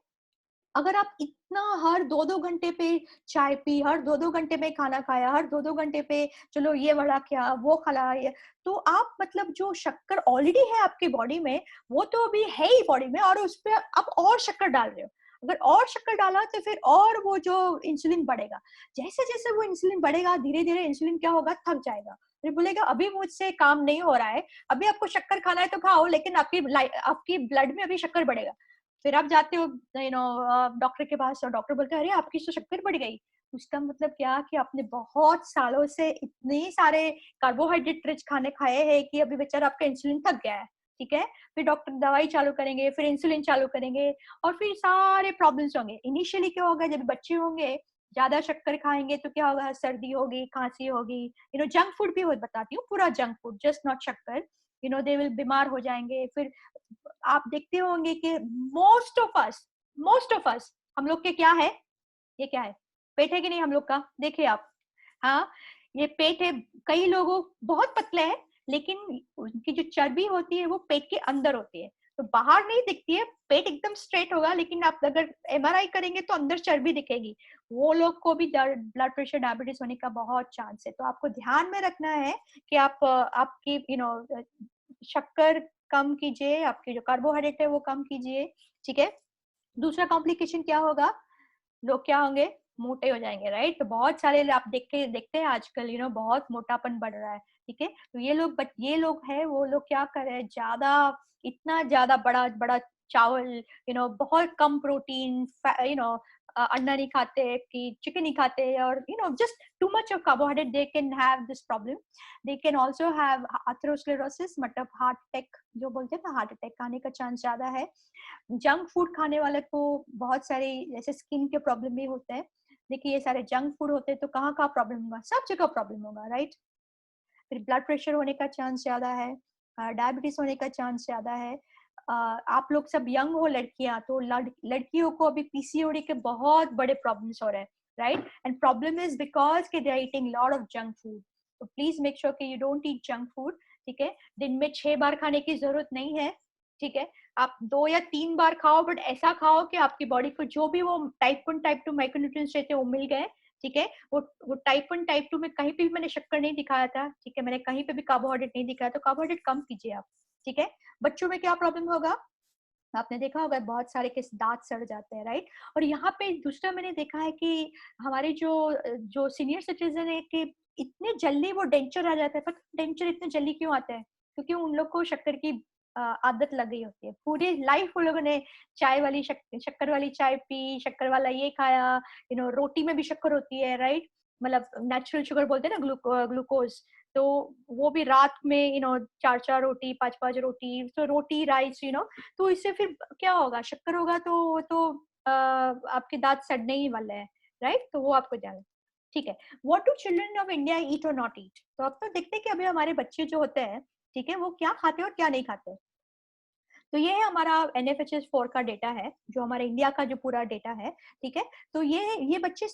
अगर आप इतना हर 2-2 घंटे पे चाय पी, हर 2-2 घंटे में खाना खाया, हर 2-2 घंटे पे चलो ये बड़ा क्या वो खा, तो आप मतलब जो शक्कर ऑलरेडी है आपकी बॉडी में वो तो अभी है ही बॉडी में, और उस पर आप और शक्कर डाल रहे हो। अगर और शक्कर डाला तो फिर और वो जो इंसुलिन बढ़ेगा, जैसे जैसे वो इंसुलिन बढ़ेगा धीरे धीरे इंसुलिन क्या होगा, थक जाएगा, फिर बोलेगा अभी मुझसे काम नहीं हो रहा है, अभी आपको शक्कर खाना है तो खाओ, लेकिन आपकी ब्लड में अभी शक्कर बढ़ेगा। फिर आप जाते हो डॉक्टर के पास और डॉक्टर बोलते हैं अरे आपकी तो शक्कर बढ़ गई। उसका मतलब क्या कि आपने बहुत सालों से इतने सारे कार्बोहाइड्रेट रिच खाने खाए हैं कि अभी बेचारा आपका इंसुलिन थक गया है। ठीक है, फिर डॉक्टर दवाई चालू करेंगे, फिर इंसुलिन चालू करेंगे और फिर सारे प्रॉब्लम्स होंगे। इनिशियली क्या होगा, जब बच्चे होंगे ज्यादा शक्कर खाएंगे तो क्या होगा, सर्दी होगी, खांसी होगी, जंक फूड भी बताती हूँ, पूरा जंक फूड जस्ट नॉट शक्कर, दे विल बीमार हो जाएंगे। फिर आप देखते होंगे कि मोस्ट ऑफ अस हम लोग के क्या है, ये क्या है, पेट है कि नहीं हम लोग का, देखिए आप। हाँ, ये पेट है। कई लोगों बहुत पतले हैं लेकिन उनकी जो चर्बी होती है वो पेट के अंदर होती है, तो बाहर नहीं दिखती है, पेट एकदम स्ट्रेट होगा, लेकिन आप अगर एमआरआई करेंगे तो अंदर चर्बी दिखेगी। वो लोग को भी ब्लड प्रेशर डायबिटीज होने का बहुत चांस है। तो आपको ध्यान में रखना है कि आप आपकी शक्कर कम कीजिए, आपकी जो कार्बोहाइड्रेट है वो कम कीजिए। ठीक है, दूसरा कॉम्प्लिकेशन क्या होगा, लोग क्या होंगे, मोटे हो जाएंगे, राइट। तो बहुत सारे आप देखते हैं आजकल बहुत मोटापन बढ़ रहा है। ठीक है, तो ये लोग है, वो लोग क्या कर रहे हैं, ज्यादा इतना ज्यादा बड़ा बड़ा चावल, बहुत कम प्रोटीन, अंडा नहीं खाते कि चिकन नहीं खाते, और just too much of carbohydrate, they can have this problem. They can also have atherosclerosis, मतलब हार्ट अटैक जो बोलते हैं ना, हार्ट अटैक आने का चांस ज्यादा है। जंक फूड खाने वाले को बहुत सारे जैसे स्किन के प्रॉब्लम भी होते हैं। देखिए ये सारे जंक फूड होते हैं तो कहाँ कहाँ प्रॉब्लम होगा, सब जगह प्रॉब्लम होगा, राइट। फिर ब्लड प्रेशर होने का चांस ज्यादा है, डायबिटीज होने का चांस ज्यादा है। आप लोग सब यंग हो, लड़कियां, तो लड़कियों को अभी पीसीओडी के बहुत बड़े प्रॉब्लम्स हो रहे हैं, right. And problem is because कि they are eating lot of junk food. तो प्लीज मेक श्योर कि you don't eat junk food. ठीक है, दिन में 6 बार खाने की जरूरत नहीं है। ठीक है, आप 2 या 3 बार खाओ, बट ऐसा खाओ कि आपकी बॉडी को जो भी वो टाइप 1 टाइप 2 माइक्रोन्यूट्रिएंट्स रहते हैं वो मिल गए। ठीक है, वो टाइप 1 टाइप 2 में कहीं पे भी मैंने शक्कर नहीं दिखाया था। ठीक है, मैंने कहीं पे भी कार्बोहाइड्रेट नहीं दिखाया, तो कार्बोहाइड्रेट कम कीजिए आप। ठीक है, बच्चों में क्या प्रॉब्लम होगा, आपने देखा होगा बहुत सारे के दांत सड़ जाते हैं, राइट। और यहाँ पे दूसरा मैंने देखा है कि हमारे जो जो सीनियर सिटीजन है कि इतने जल्दी वो डेंचर आ जाता है। पर डेंचर इतने जल्दी क्यों आता है, क्योंकि उन लोग को शक्कर की आदत लग गई होती है। पूरी लाइफ उन लोगों ने चाय वाली शक्कर वाली चाय पी, शक्कर वाला ये खाया, रोटी में भी शक्कर होती है, राइट। मतलब नेचुरल शुगर बोलते हैं ना, ग्लूकोज। तो वो भी रात में 4-4 रोटी, 5-5 रोटी, तो रोटी राइस, तो इससे फिर क्या होगा, शक्कर होगा तो आपके दांत सड़ने ही वाले हैं, राइट। तो वो आपको ध्यान। ठीक है, what do children of India eat और नॉट ईट। तो अब तो देखते हैं कि अभी हमारे बच्चे जो होते हैं, ठीक है, वो क्या खाते हैं और क्या नहीं खाते। तो ये है हमारा NFHS 4 का डेटा है, जो हमारे इंडिया का जो पूरा डेटा है। ठीक है, तो ये बच्चे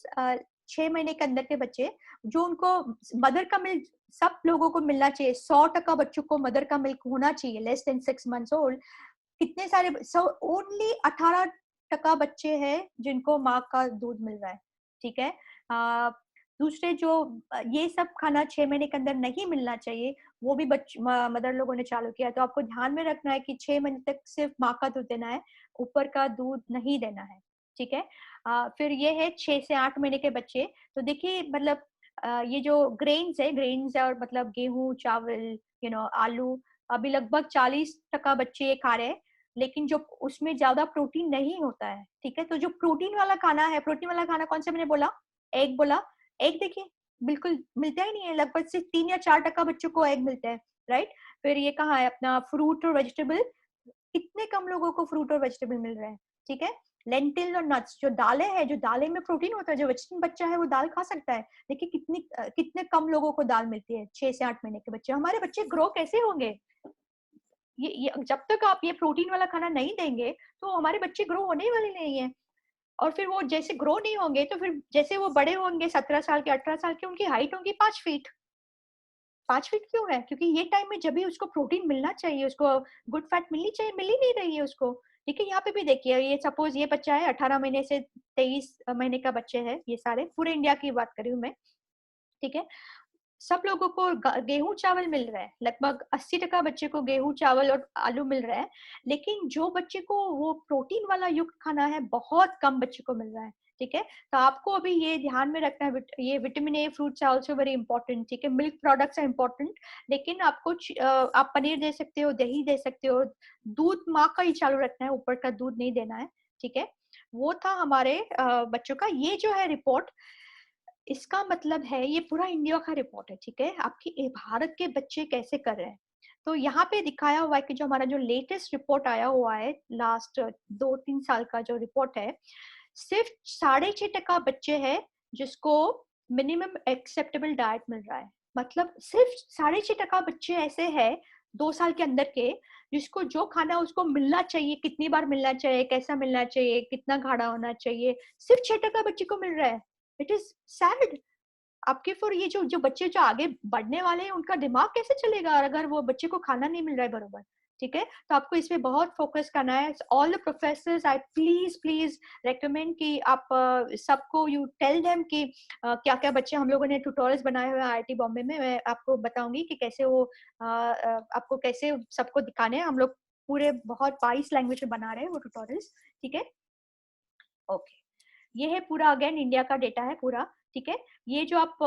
6 महीने के अंदर के बच्चे, जो उनको मदर का मिल्क सब लोगों को मिलना चाहिए, 100% बच्चों को मदर का मिल्क होना चाहिए, लेस देन 6 मंथ्स ओल्ड। कितने सारे ओनली 18% बच्चे हैं जिनको माँ का दूध मिल रहा है। ठीक है, दूसरे जो ये सब खाना 6 महीने के अंदर नहीं मिलना चाहिए, वो भी मदर लोगों ने चालू किया। तो आपको ध्यान में रखना है कि 6 महीने तक सिर्फ माँ का दूध देना है, ऊपर का दूध नहीं देना है। ठीक है, फिर ये है 6 से 8 महीने के बच्चे। तो देखिए मतलब ये जो ग्रेन्स है और मतलब गेहूं, चावल, आलू, अभी लगभग 40% बच्चे ये खा रहे हैं, लेकिन जो उसमें ज्यादा प्रोटीन नहीं होता है। ठीक है, तो जो प्रोटीन वाला खाना है, प्रोटीन वाला खाना कौन सा मैंने बोला, एग बोला। एग देखिए बिल्कुल मिलता ही नहीं है, लगभग सिर्फ 3 या 4% बच्चों को एग मिलता है, राइट। फिर ये कहाँ है अपना फ्रूट और वेजिटेबल, कितने कम लोगों को फ्रूट और वेजिटेबल मिल रहा है, ठीक है। लेंटिल और नट्स, जो दालें हैं, जो दालें में प्रोटीन होता है, जो वेजिटेरियन बच्चा है वो दाल खा सकता है, देखिए कितने कम लोगों को दाल मिलती है। 6 से 8 महीने के बच्चे, हमारे बच्चे ग्रो कैसे होंगे? ये जब तक आप ये प्रोटीन वाला खाना नहीं देंगे तो हमारे बच्चे ग्रो होने वाले नहीं है। और फिर वो जैसे ग्रो नहीं होंगे तो फिर जैसे वो बड़े होंगे 17 साल के 18 साल के, उनकी हाइट होगी 5 फीट। 5 फीट क्यों है? क्योंकि ये टाइम में जब भी उसको प्रोटीन मिलना चाहिए, उसको गुड फैट मिलनी चाहिए, मिल ही नहीं रही है उसको। ठीक है, यहाँ पे भी देखिए, ये सपोज ये बच्चा है 18 महीने से 23 महीने का बच्चे है, ये सारे पूरे इंडिया की बात कर रही हूँ मैं, ठीक है। सब लोगों को गेहूं चावल मिल रहा है, लगभग 80% बच्चे को गेहूं चावल और आलू मिल रहा है, लेकिन जो बच्चे को वो प्रोटीन वाला युक्त खाना है बहुत कम बच्चे को मिल रहा है, ठीक है। तो आपको अभी ये ध्यान में रखना है, ये vitamin A fruits are also very important, ठीक है। मिल्क प्रोडक्ट्स आर इंपॉर्टेंट, लेकिन आपको आप पनीर दे सकते हो, दही दे सकते हो, दूध माँ का ही चालू रखना है, ऊपर का दूध नहीं देना है, ठीक है। वो था हमारे बच्चों का। ये जो है रिपोर्ट, इसका मतलब है ये पूरा इंडिया का रिपोर्ट है, ठीक है। आपकी भारत के बच्चे कैसे कर रहे हैं, तो यहाँ पे दिखाया हुआ है कि जो हमारा जो लेटेस्ट रिपोर्ट आया हुआ है, लास्ट 2-3 साल का जो रिपोर्ट है, सिर्फ 6.5% बच्चे हैं जिसको मिनिमम एक्सेप्टेबल डाइट मिल रहा है। मतलब सिर्फ 6.5% बच्चे ऐसे हैं 2 साल के अंदर के, जिसको जो खाना उसको मिलना चाहिए, कितनी बार मिलना चाहिए, कैसा मिलना चाहिए, कितना गाढ़ा होना चाहिए, सिर्फ 6% बच्चे को मिल रहा है। It is sad. आपके फिर ये जो जो बच्चे जो आगे बढ़ने वाले हैं, उनका दिमाग कैसे चलेगा अगर वो बच्चे को खाना नहीं मिल रहा है बरोबर, ठीक है। तो आपको इस पे बहुत फोकस करना है। All the professors, I please please recommend कि आप सबको यू टेल देम कि क्या क्या बच्चे, हम लोगों ने ट्यूटोरियल्स बनाए हुए हैं आईआईटी बॉम्बे में, मैं आपको बताऊंगी कि कैसे वो आपको कैसे सबको दिखाने हैं। हम लोग पूरे बहुत 22 लैंग्वेज में बना रहे हैं वो ट्यूटोरियल्स, ठीक है। ओके, ये है पूरा अगेन इंडिया का डेटा है पूरा, ठीक है। ये जो आप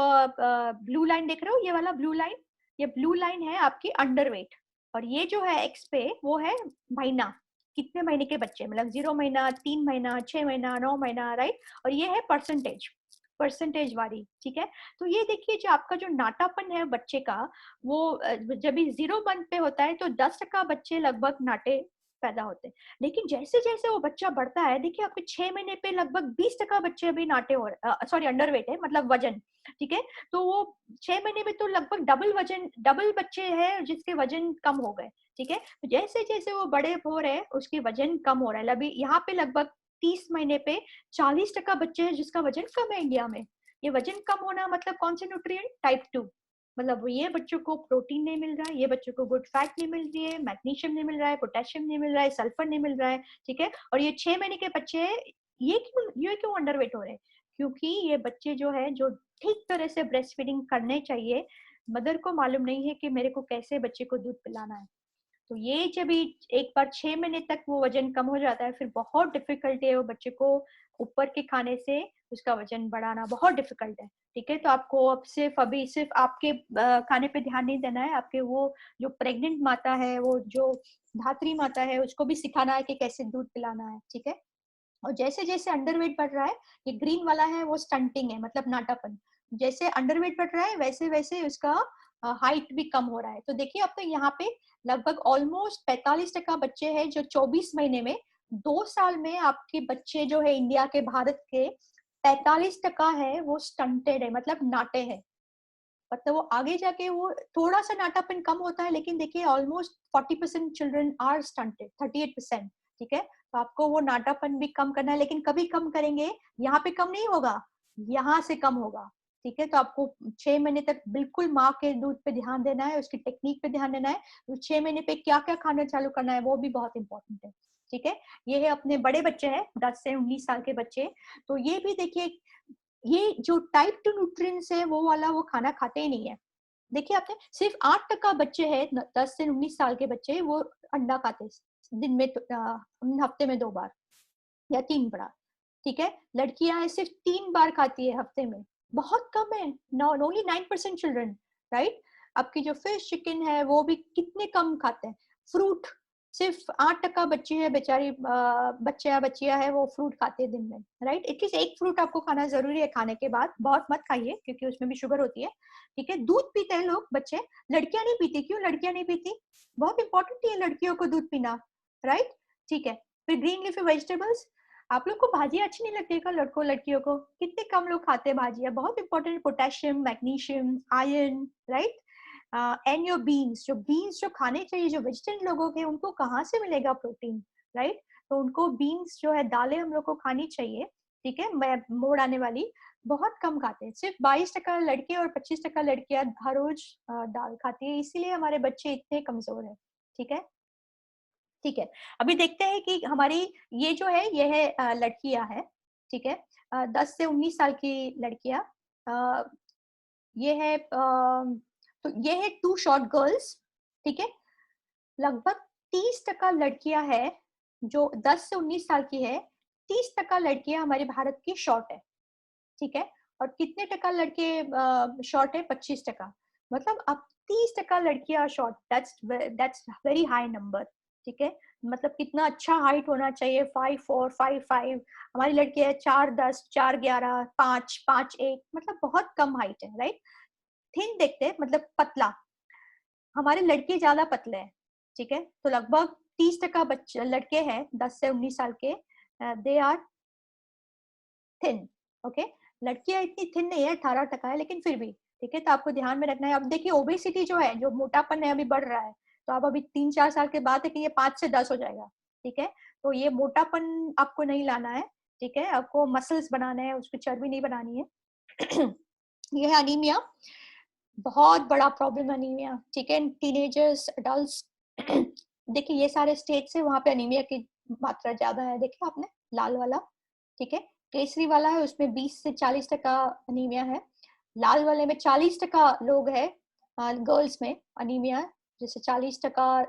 ब्लू लाइन देख रहे हो, ये वाला ब्लू लाइन, ये ब्लू लाइन है आपकी अंडरवेट, और ये जो है एक्स पे वो है महीना, कितने महीने के बच्चे, मतलब 0 महीना, 3 महीना, 6 महीना, 9 महीना, राइट। और ये है परसेंटेज, परसेंटेज वाली, ठीक है। तो ये देखिए जो आपका जो नाटापन है बच्चे का, वो जब भी 0 मंथ पे होता है तो 10% बच्चे लगभग नाटे पैदा होते हैं, लेकिन जैसे जैसे वो बच्चा बढ़ता है, देखिए आपके 6 महीने पे लगभग 20% बच्चे अभी नाटे हो रहे, सॉरी अंडरवेट है, मतलब वजन, ठीक है। तो वो 6 महीने में तो लगभग डबल वजन, डबल बच्चे हैं जिसके वजन कम हो गए, ठीक है। तो जैसे जैसे वो बड़े हो रहे हैं उसके वजन कम हो रहा है। अभी यहाँ पे लगभग 30 महीने पे 40% बच्चे हैं जिसका वजन कम है इंडिया में। ये वजन कम होना मतलब कौन से न्यूट्रिएंट, टाइप 2, मतलब ये बच्चों को प्रोटीन नहीं मिल रहा है, ये बच्चों को गुड फैट नहीं मिल रही है, मैग्नीशियम नहीं मिल रहा है, पोटेशियम नहीं मिल रहा है, सल्फर नहीं मिल रहा है, ठीक है। और ये 6 महीने के बच्चे, ये क्यों अंडरवेट हो रहे हैं? क्योंकि ये बच्चे जो है, जो ठीक तरह से ब्रेस्ट फीडिंग करने चाहिए, मदर को मालूम नहीं है कि मेरे को कैसे बच्चे को दूध पिलाना है। तो ये जब एक बार 6 महीने तक वो वजन कम हो जाता है, फिर बहुत डिफिकल्ट है वो बच्चे को ऊपर के खाने से उसका वजन बढ़ाना, बहुत डिफिकल्ट है, ठीक है। तो आपको अब सिर्फ आपके खाने पे ध्यान नहीं देना है, आपके वो जो प्रेग्नेंट माता है, वो जो धात्री माता है, उसको भी सिखाना है कि कैसे दूध पिलाना है, ठीक है। और जैसे जैसे अंडरवेट बढ़ रहा है, ये ग्रीन वाला है वो स्टंटिंग है, मतलब नाटापन। जैसे अंडरवेट बढ़ रहा है वैसे वैसे उसका हाइट भी कम हो रहा है। तो देखिए अब तो यहाँ पे लगभग ऑलमोस्ट 45% बच्चे हैं जो 24 महीने में, 2 साल में आपके बच्चे जो है इंडिया के, भारत के 45% है वो स्टंटेड है, मतलब नाटे हैं। मतलब वो आगे जाके वो थोड़ा सा नाटापन कम होता है, लेकिन देखिए ऑलमोस्ट 40% चिल्ड्रन आर स्टंटेड, 38%, ठीक है। तो आपको वो नाटापन भी कम करना है, लेकिन कभी कम करेंगे, यहाँ पे कम नहीं होगा, यहाँ से कम होगा, ठीक है। तो आपको 6 महीने तक बिल्कुल माँ के दूध पे ध्यान देना है, उसकी टेक्निक पे ध्यान देना है, तो 6 महीने पे क्या क्या खाना चालू करना है वो भी बहुत इंपॉर्टेंट है, ठीक है। ये है अपने बड़े बच्चे हैं, 10 से 19 साल के बच्चे। तो ये भी देखिए, ये जो टाइप 2 न्यूट्रिएंट्स है वो वाला वो खाना खाते ही नहीं है। देखिए आपने सिर्फ 8% बच्चे हैं 10 से 19 साल के बच्चे, वो अंडा खाते दिन में, हफ्ते में 2 बार या 3 बार, ठीक है। लड़कियां हैं सिर्फ 3 बार खाती है हफ्ते में, बहुत कम है, ओनली 9% चिल्ड्रन, राइट। आपकी जो फिश चिकन है वो भी कितने कम खाते हैं। फ्रूट सिर्फ 8% बच्चे हैं बेचारी, बच्चे या बच्चियां है वो फ्रूट खाते हैं दिन में, राइट। एटलीस्ट एक फ्रूट आपको खाना जरूरी है खाने के बाद, बहुत मत खाइए क्योंकि उसमें भी शुगर होती है, ठीक है। दूध पीते हैं लोग बच्चे, लड़कियां नहीं पीती, क्यों लड़कियां नहीं पीती? बहुत इंपॉर्टेंट है लड़कियों को दूध पीना, राइट, ठीक है। फिर ग्रीन लीफी वेजिटेबल्स, आप लोग को भाजियां अच्छी नहीं लगती है? लड़कों लड़कियों को कितने कम लोग खाते हैं भाजियां, बहुत important, potassium, magnesium, iron, right. And your beans, जो बीन्स जो खाने चाहिए, जो वेजिटेरियन लोगों के, उनको कहाँ से मिलेगा प्रोटीन, राइट। तो उनको बीन्स जो है, दालें हम लोग को खानी चाहिए, ठीक है। मोड़ आने वाली बहुत कम खाते हैं, सिर्फ 22% लड़के और 25% लड़कियां हर रोज दाल खाती है, इसीलिए हमारे बच्चे इतने कमजोर है, ठीक है, ठीक है। अभी देखते हैं कि हमारी ये जो है, ये है लड़कियां है, ठीक है, 10 से 19 साल की लड़कियां, ये है तो ये है 2 शॉर्ट गर्ल्स, ठीक है। लगभग 30% लड़कियां है जो 10 से 19 साल की है, 30% लड़कियां हमारे भारत की शॉर्ट है, ठीक है। और कितने टका लड़के शॉर्ट है? 25%। मतलब अब 30% लड़कियां short, that's very high number, ठीक है। मतलब कितना अच्छा हाइट होना चाहिए, 5'4", 5'5", हमारी लड़की है 4'10", 4'11", 5'1", मतलब बहुत कम हाइट है, राइट। थिन देखते हैं, मतलब पतला, हमारे लड़के ज्यादा पतले हैं, ठीक है। तो लगभग 30% बच्चे लड़के हैं 10 से 19 साल के, दे आर थिन, ओके। लड़कियां इतनी थिन नहीं है, 18% है, लेकिन फिर भी ठीक है। तो आपको ध्यान में रखना है। अब देखिए ओबेसिटी जो है, जो मोटापन है, अभी बढ़ रहा है, तो आप अभी 3-4 साल के बाद है कि ये 5 से 10 हो जाएगा, ठीक है। तो ये मोटापन आपको नहीं लाना है, ठीक है। आपको मसल्स बनाना है, उसकी चर्बी नहीं बनानी है। ये है अनीमिया, बहुत बड़ा प्रॉब्लम अनीमिया, ठीक है। टीनेजर्स, अडल्ट्स, देखिए ये सारे स्टेट्स है, वहां पे अनीमिया की मात्रा ज्यादा है, देखिए आपने लाल वाला, ठीक है। केसरी वाला है, उसमें 20 से 40% अनीमिया है। लाल वाले में 40% लोग है गर्ल्स में अनीमिया, जैसे 40%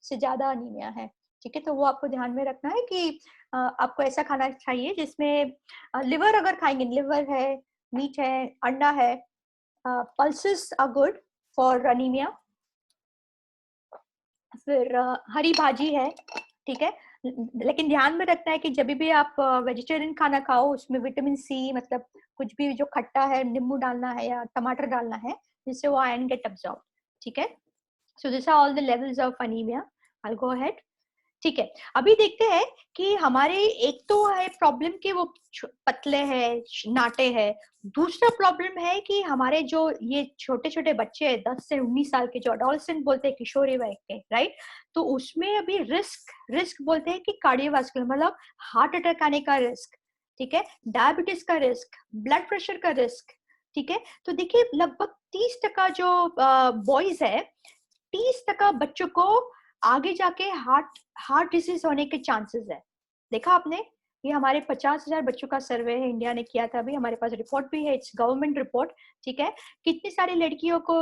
से ज्यादा अनीमिया है, ठीक है। तो वो आपको ध्यान में रखना है कि आपको ऐसा खाना चाहिए जिसमें लिवर, अगर खाएंगे, लिवर है, मीट है, अंडा है, pulses are good for anemia। फिर हरी भाजी है, ठीक है। लेकिन ध्यान में रखना है कि जब भी आप वेजिटेरियन खाना खाओ, उसमें विटामिन सी, मतलब कुछ भी जो खट्टा है, नींबू डालना है या टमाटर डालना है, जिससे वो आयरन गेट अब्सॉर्ब, ठीक है। So this are all the levels of anaemia. I go ahead, ठीक है। अभी देखते हैं कि हमारे, एक तो है प्रॉब्लम कि वो पतले हैं, नाटे हैं। दूसरा प्रॉब्लम है कि हमारे जो ये छोटे छोटे बच्चे हैं 10 से 19 साल के, जो अडोलसेंट बोलते हैं, किशोरी वय के, राइट। तो उसमें अभी रिस्क बोलते हैं कि कार्डियोवास्कुलर, मतलब हार्ट अटैक आने का रिस्क, ठीक है, डायबिटीज का रिस्क, ब्लड प्रेशर का रिस्क, ठीक है। तो देखिए लगभग 30% जो बॉयज है, 30% बच्चों को आगे जाके हार्ट डिजीज होने के चांसेस है। देखा आपने, ये हमारे 50,000 बच्चों का सर्वे है, इंडिया ने किया था, अभी हमारे पास रिपोर्ट भी है, इट्स गवर्नमेंट रिपोर्ट, ठीक है। कितनी सारी लड़कियों को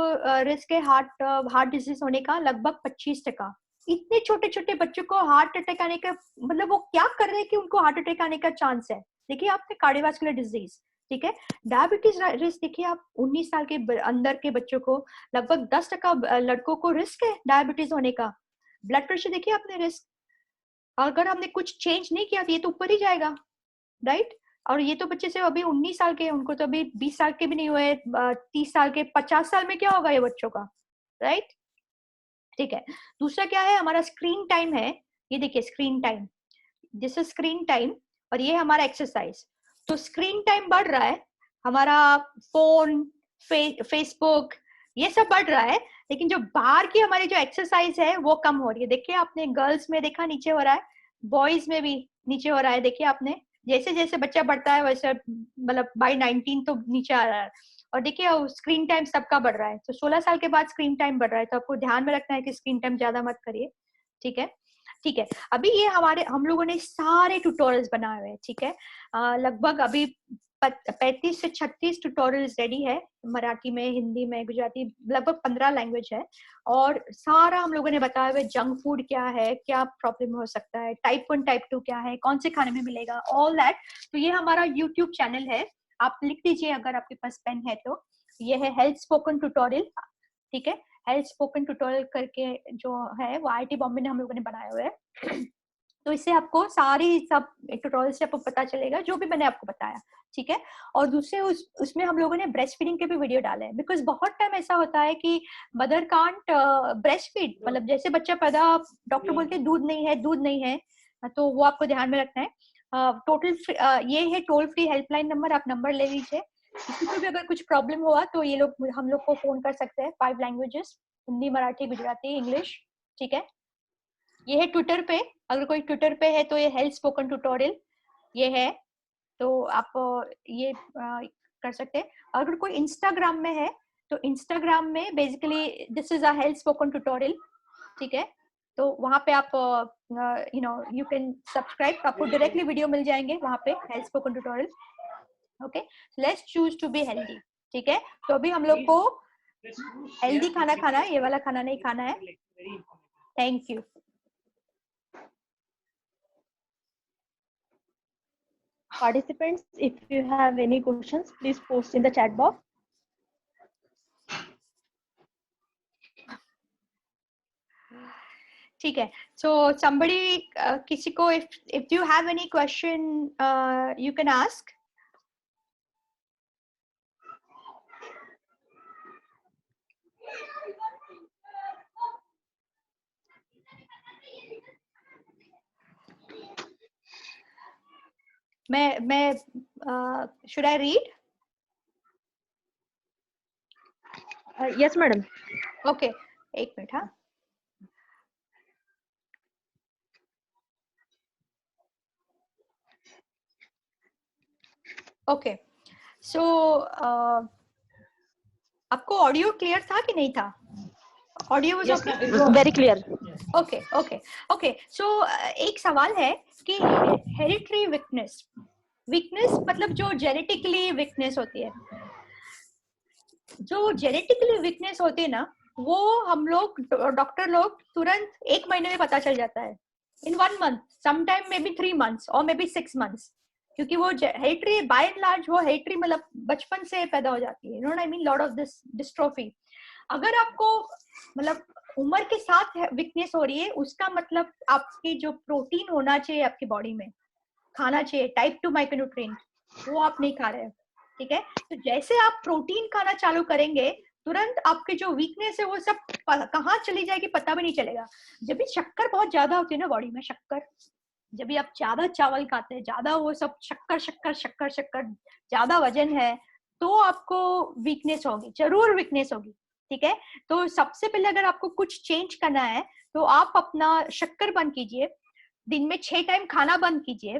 रिस्क है हार्ट डिजीज होने का? लगभग 25%। इतने छोटे छोटे बच्चों को हार्ट अटैक आने का, मतलब वो क्या कर रहे हैं कि उनको हार्ट अटैक आने का चांस है? देखिए आपने कार्डियोवास्कुलर डिजीज, ठीक है। डायबिटीज रिस्क देखिए आप, 19 साल के अंदर के बच्चों को लगभग 10% लड़कों को रिस्क है डायबिटीज होने का। ब्लड प्रेशर देखिए आपने रिस्क, अगर हमने कुछ चेंज नहीं किया तो ये तो ऊपर ही जाएगा, राइट। और ये तो बच्चे से अभी 19 साल के, उनको तो अभी 20 साल के भी नहीं हुए, 30 साल के, 50 साल में क्या होगा ये बच्चों का, राइट, ठीक है। दूसरा क्या है, हमारा स्क्रीन टाइम है। ये देखिए screen time, this is screen time, और ये हमारा एक्सरसाइज। तो स्क्रीन टाइम बढ़ रहा है हमारा, फोन, फेसबुक, ये सब बढ़ रहा है, लेकिन जो बाहर की हमारी जो एक्सरसाइज है वो कम हो रही है। देखिए आपने गर्ल्स में देखा नीचे हो रहा है, बॉयज में भी नीचे हो रहा है, देखिए आपने, जैसे जैसे बच्चा बढ़ता है वैसे, मतलब बाई 19 तो नीचे आ रहा है। और देखिए स्क्रीन टाइम सबका बढ़ रहा है, तो 16 साल के बाद स्क्रीन टाइम बढ़ रहा है, तो आपको ध्यान में रखना है कि स्क्रीन टाइम ज्यादा मत करिए, ठीक है, ठीक है। अभी ये हम लोगों ने सारे ट्यूटोरियल्स बनाए हुए हैं, ठीक है। लगभग अभी 35 से 36 ट्यूटोरियल्स रेडी है, मराठी में, हिंदी में, गुजराती, लगभग 15 लैंग्वेज है। और सारा हम लोगों ने बताया हुआ, जंक फूड क्या है, क्या प्रॉब्लम हो सकता है, टाइप 1 टाइप 2 क्या है, कौन से खाने में मिलेगा, ऑल दैट। तो ये हमारा यूट्यूब चैनल है, आप लिख दीजिए अगर आपके पास पेन है तो, ये है हेल्थ स्पोकन ट्यूटोरियल, ठीक है। हेल्थ स्पोकन ट्यूटोरियल करके जो है वो IIT बॉम्बे ने हम लोगों ने बनाया हुआ है। तो इससे आपको सारी सब ट्यूटोरियल से आपको पता चलेगा जो भी मैंने आपको बताया, ठीक है। और दूसरे उसमें हम लोगों ने ब्रेस्ट फीडिंग के भी वीडियो डाले हैं, बिकॉज बहुत टाइम ऐसा होता है कि मदर कांट ब्रेस्ट फीड, मतलब जैसे बच्चा पैदा, डॉक्टर बोलते हैं दूध नहीं है, तो वो आपको ध्यान में रखना है। टोटल ये है टोल फ्री हेल्पलाइन नंबर, आप नंबर ले लीजिए। किसी को भी अगर कुछ प्रॉब्लम हुआ तो ये लोग हम लोग को फोन कर सकते हैं, 5 लैंग्वेजेस, हिंदी, मराठी, गुजराती, इंग्लिश, ठीक है। ये है ट्विटर पे, अगर कोई ट्विटर पे है तो ये हेल्थ स्पोकन ट्यूटोरियल ये है, तो आप ये कर सकते हैं। अगर कोई इंस्टाग्राम में है तो इंस्टाग्राम में basically this is a health spoken tutorial, ठीक है। तो वहां पे आप यू कैन सब्सक्राइब, आपको डायरेक्टली वीडियो मिल जाएंगे वहां पे, health spoken tutorial. Okay, let's choose to be healthy, ठीक है। तो अभी हम लोग को हेल्दी खाना खाना है, ये वाला खाना नहीं खाना है। Thank you. Participants, if you have any questions, please post in the chat box. ठीक है, so somebody किसी को if you have any question you can ask. मैं should I read? Yes, madam. Okay, एक मिनट, हाँ। Okay, so आपको audio clear था कि नहीं था? Audio was okay? Very clear. Okay okay okay, so एक सवाल है कि हेरिटरी वीकनेस, वीकनेस मतलब जो जेनेटिकली वीकनेस होती है, जो जेनेटिकली वीकनेस होती है ना, वो हम लोग डॉक्टर लोग तुरंत 1 महीने में पता चल जाता है, इन 1 month, sometime may be 3 months और मे बी 6 months, क्योंकि वो हेरिटरी बाय एंड लार्ज, वो हेरिटरी मतलब बचपन से पैदा हो जाती है, you know I mean, lot of this dystrophy. अगर आपको मतलब उम्र के साथ वीकनेस हो रही है, उसका मतलब आपके जो प्रोटीन होना चाहिए आपकी बॉडी में, खाना चाहिए, टाइप 2 माइक्रोन्यूट्रिएंट, वो आप नहीं खा रहे हैं, ठीक है। तो जैसे आप प्रोटीन खाना चालू करेंगे, तुरंत आपके जो वीकनेस है वो सब कहाँ चली जाएगी पता भी नहीं चलेगा। जब भी शक्कर बहुत ज्यादा होती है ना बॉडी में, शक्कर, जब भी आप ज्यादा चावल खाते हैं, ज्यादा वो सब शक्कर शक्कर शक्कर शक्कर, ज्यादा वजन है, तो आपको वीकनेस होगी, जरूर वीकनेस होगी, ठीक है। तो सबसे पहले अगर आपको कुछ चेंज करना है तो आप अपना शक्कर बंद कीजिए, दिन में 6 टाइम खाना बंद कीजिए,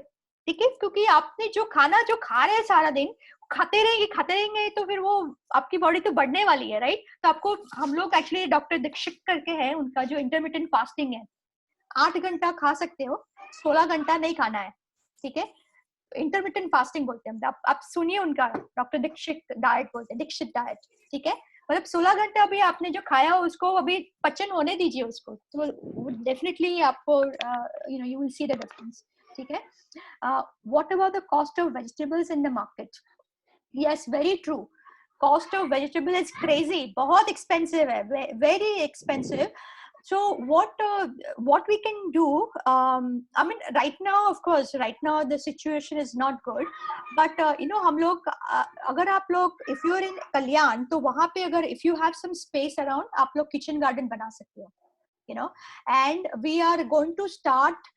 ठीक है, क्योंकि आपने जो खाना जो खा रहे हैं सारा दिन, खाते रहेंगे तो फिर वो आपकी बॉडी तो बढ़ने वाली है, राइट। तो आपको, हम लोग एक्चुअली डॉक्टर दीक्षित करके है, उनका जो इंटरमिटेंट फास्टिंग है, 8 घंटा खा सकते हो, 16 घंटा नहीं खाना है, ठीक है। इंटरमिटेंट फास्टिंग बोलते हैं, आप सुनिए उनका, डॉक्टर दीक्षित डाइट बोलते हैं, दीक्षित डाइट, ठीक है। मतलब 16 घंटा अभी आपने जो खाया उसको अभी पचन होने दीजिए उसको, तो डेफिनेटली आपको you will see the difference, ठीक है। What about the cost of vegetables in the market? Yes, very true, cost of vegetable is crazy, बहुत एक्सपेंसिव है, very expensive. So what we can do, I mean right now, of course, right now the situation is not good, but you know, हम लोग अगर आप लोग, if you are in कल्याण, तो वहाँ पे अगर if you have some space around, आप लोग kitchen garden बना सकते हो, you know, and we are going to start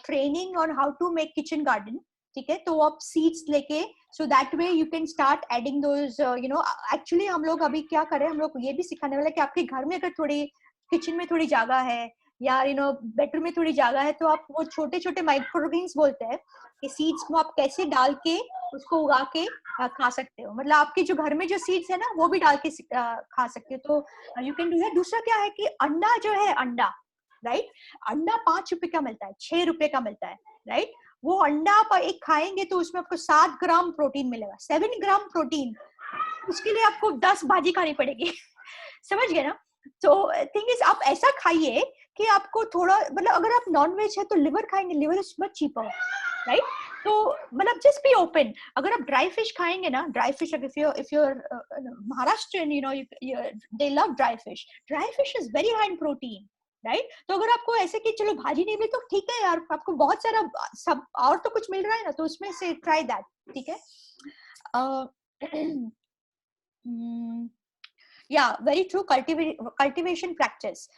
training on how to make kitchen garden, ठीक है। तो आप seeds लेके, so that way you can start adding those, you know, actually हम लोग अभी क्या करें, हम लोग ये भी सिखाने वाले कि आपके घर में अगर थोड़ी किचन में थोड़ी जगह है, या यू नो बेडरूम में थोड़ी जगह है, तो आप वो छोटे छोटे माइक्रोग्रीन्स बोलते हैं कि सीड्स को आप कैसे डाल के उसको उगा के खा सकते हो, मतलब आपके जो घर में जो सीड्स है ना वो भी डाल के खा सकते हो, तो यू कैन डू दैट। दूसरा क्या है कि अंडा जो है, अंडा, राइट, अंडा 5 रुपए का मिलता है, 6 रुपए का मिलता है, राइट। वो अंडा आप एक खाएंगे तो उसमें आपको 7 ग्राम प्रोटीन मिलेगा, 7 ग्राम प्रोटीन, उसके लिए आपको 10 भाजी खानी पड़ेगी समझ गए ना। तो थिंग इज, आप ऐसा खाइए कि आपको थोड़ा, मतलब अगर आप नॉन वेज है तो लिवर खाएंगे, liver is much cheaper, right. तो मतलब जस्ट बी ओपन. अगर आप ड्राई फिश खाएंगे ना, dry fish, if you're Maharashtrian, they love dry fish. Dry fish is very high in protein, right? तो अगर आपको ऐसे कि चलो भाजी नहीं मिली तो ठीक है यार, आपको बहुत सारा सब और तो कुछ मिल रहा है ना, तो उसमें से ट्राई दैट. ठीक है. Yeah, very true. Cultivation practice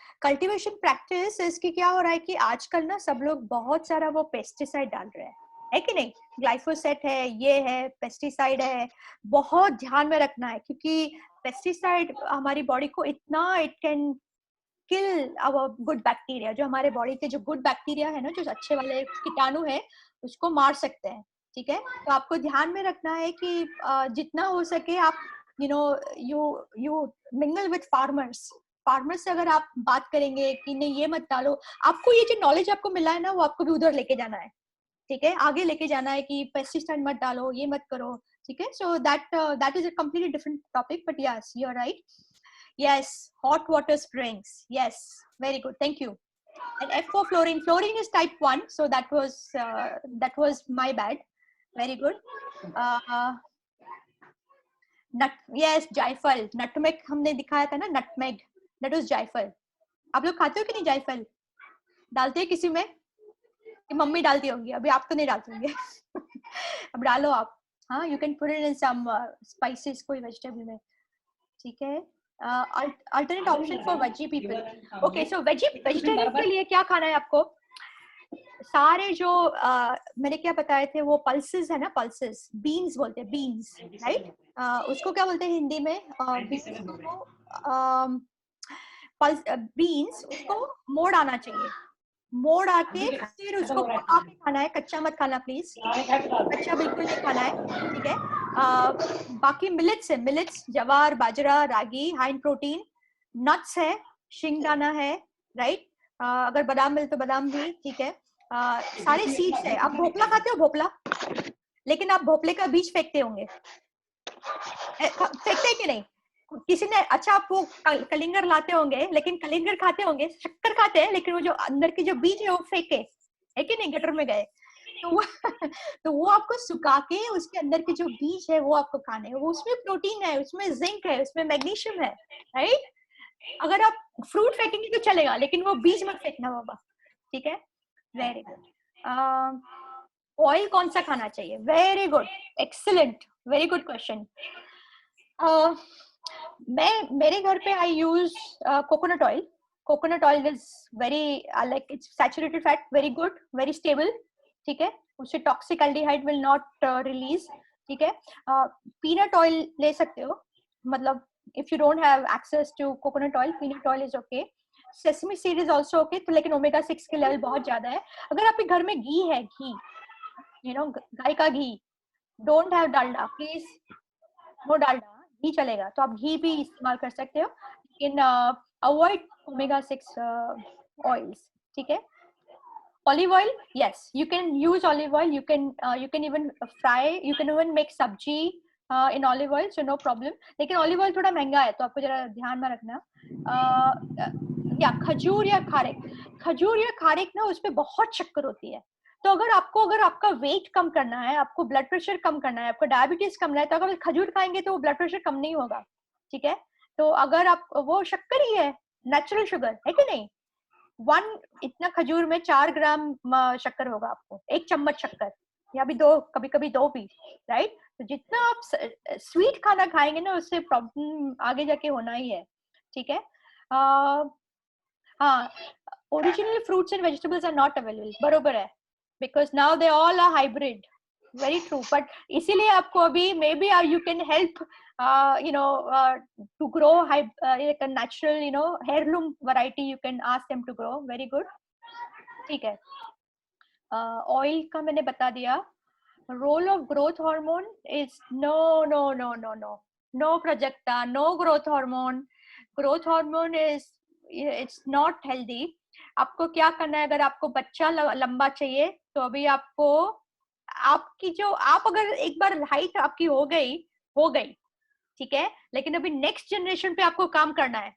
इसकी क्या हो रहा है कि आजकल ना सब लोग बहुत सारा वो पेस्टिसाइड डाल रहे हैं, है कि नहीं? ग्लाइफोसेट है, ये है, पेस्टिसाइड है. बहुत ध्यान में रखना है, क्योंकि पेस्टिसाइड हमारी बॉडी को इतना, it can kill our good bacteria. जो हमारे बॉडी के जो गुड बैक्टीरिया है ना, जो अच्छे वाले कीटाणु है, उसको मार सकते हैं. ठीक है. तो आपको ध्यान में रखना है कि जितना हो सके आप you mingle with farmers से अगर आप बात करेंगे कि नहीं ये मत डालो, आपको ये जो नॉलेज आपको मिला है ना, वो आपको भी उधर लेके जाना है. ठीक है. आगे लेके जाना है कि पेस्टिसाइड मत डालो, ये मत करो. ठीक है. So that is a completely different topic, but yes, you're right. Yes, hot water springs. Yes, very good, thank you. And F for fluorine is type 1, so that was my bad. Very good. Yes, जायफल, nutmeg हमने दिखाया था ना, nutmeg, that was जायफल. आप लोग खाते हो कि नहीं जायफल? डालते हैं किसी में? कि मम्मी डालती होंगी, अभी आप तो नहीं डालते होंगे. अब डालो आप. हाँ, you can put it in some spices कोई vegetable में. ठीक है. Alternate option for veggie people. Okay, so vegetarian के लिए क्या खाना है आपको? सारे जो मैंने क्या बताए थे, वो पल्सेस है ना, पल्सेस, बीन्स बोलते हैं, बीन्स, राइट? उसको क्या बोलते हैं हिंदी में? बीन्स, उसको मोड़ आना चाहिए. मोड़ आके फिर उसको पका के खाना है. कच्चा मत खाना प्लीज, कच्चा बिल्कुल नहीं खाना है. ठीक है. बाकी मिलेट्स है, मिलेट्स, जवार, बाजरा, रागी, हाई इन प्रोटीन. नट्स है, शिंगदाना है, राइट? अगर बादाम मिले तो बादाम भी. ठीक है. सारे सीड्स है. आप भोपला खाते हो? भोपला, लेकिन आप भोपले का बीज फेंकते होंगे, फेंकते हैं कि नहीं? किसी ने, अच्छा आप वो कलिंगर लाते होंगे, लेकिन कलिंगर खाते होंगे, शक्कर खाते हैं, लेकिन वो जो अंदर की जो बीज है वो फेंके, है कि नहीं? गटर में गए. तो वो आपको सुखा के उसके अंदर के जो बीज है वो आपको खाने हैं. वो उसमें प्रोटीन है, उसमें जिंक है, उसमें मैग्नीशियम है, राइट? अगर आप फ्रूट फेंकेंगे तो चलेगा, लेकिन वो बीज मत फेंकना बाबा. ठीक है. Very good. ऑयल कौन सा खाना चाहिए? Very good, excellent, very good question. मेरे घर पे I use coconut oil. Coconut oil is very like, it's saturated fat, very good, very stable. ठीक है. उससे toxic aldehyde will not release. ठीक है. पीनट ऑयल ले सकते हो, मतलब if you don't have access to coconut oil, peanut oil is okay. Sesame seed is also okay. तो लेकिन ओमेगा 6 के लेवल बहुत ज्यादा है. अगर आपके घर में घी है, घी, गाय का घी, don't have Dalda please, no Dalda, घी चलेगा, तो आप घी भी इस्तेमाल कर सकते हो, लेकिन अवॉइड ओमेगा 6 ऑयल्स. ठीक है. Olive oil, yes, you can use olive oil. You can even fry, you can even make sabji in olive oil, so no problem. लेकिन olive oil थोड़ा महंगा है, तो आपको जरा ध्यान में रखना. या खजूर या खारेक ना, उसपे बहुत शक्कर होती है. तो अगर आपका वेट कम करना है, आपको ब्लड प्रेशर कम करना है, आपको डायबिटीज कम करना है, तो अगर खजूर खाएंगे तो ब्लड प्रेशर कम नहीं होगा. ठीक है. तो अगर आप, वो शक्कर ही है, नेचुरल शुगर है कि नहीं? इतना खजूर में 4 ग्राम शक्कर होगा आपको, 1 चम्मच शक्कर, या भी 2, कभी 2 भी, राइट? तो जितना आप स्वीट खाना खाएंगे ना, उससे प्रॉब्लम आगे जाके होना ही है. ठीक है. हाँ, original fruits and vegetables are not available, बरोबर है, because now they all are hybrid. Very true. But इसीलिए आपको अभी maybe you can help to grow like a natural heirloom variety. You can ask them to grow. Very good. ठीक है. Oil का मैंने बता दिया. Role of growth hormone is no Prajakta, no growth hormone. Growth hormone is, it's not healthy. आपको क्या करना है, अगर आपको बच्चा लंबा चाहिए, तो अभी आपको, आपकी जो, आप अगर एक बार हाइट आपकी हो गई, ठीक है, लेकिन अभी नेक्स्ट जनरेशन पे आपको काम करना है.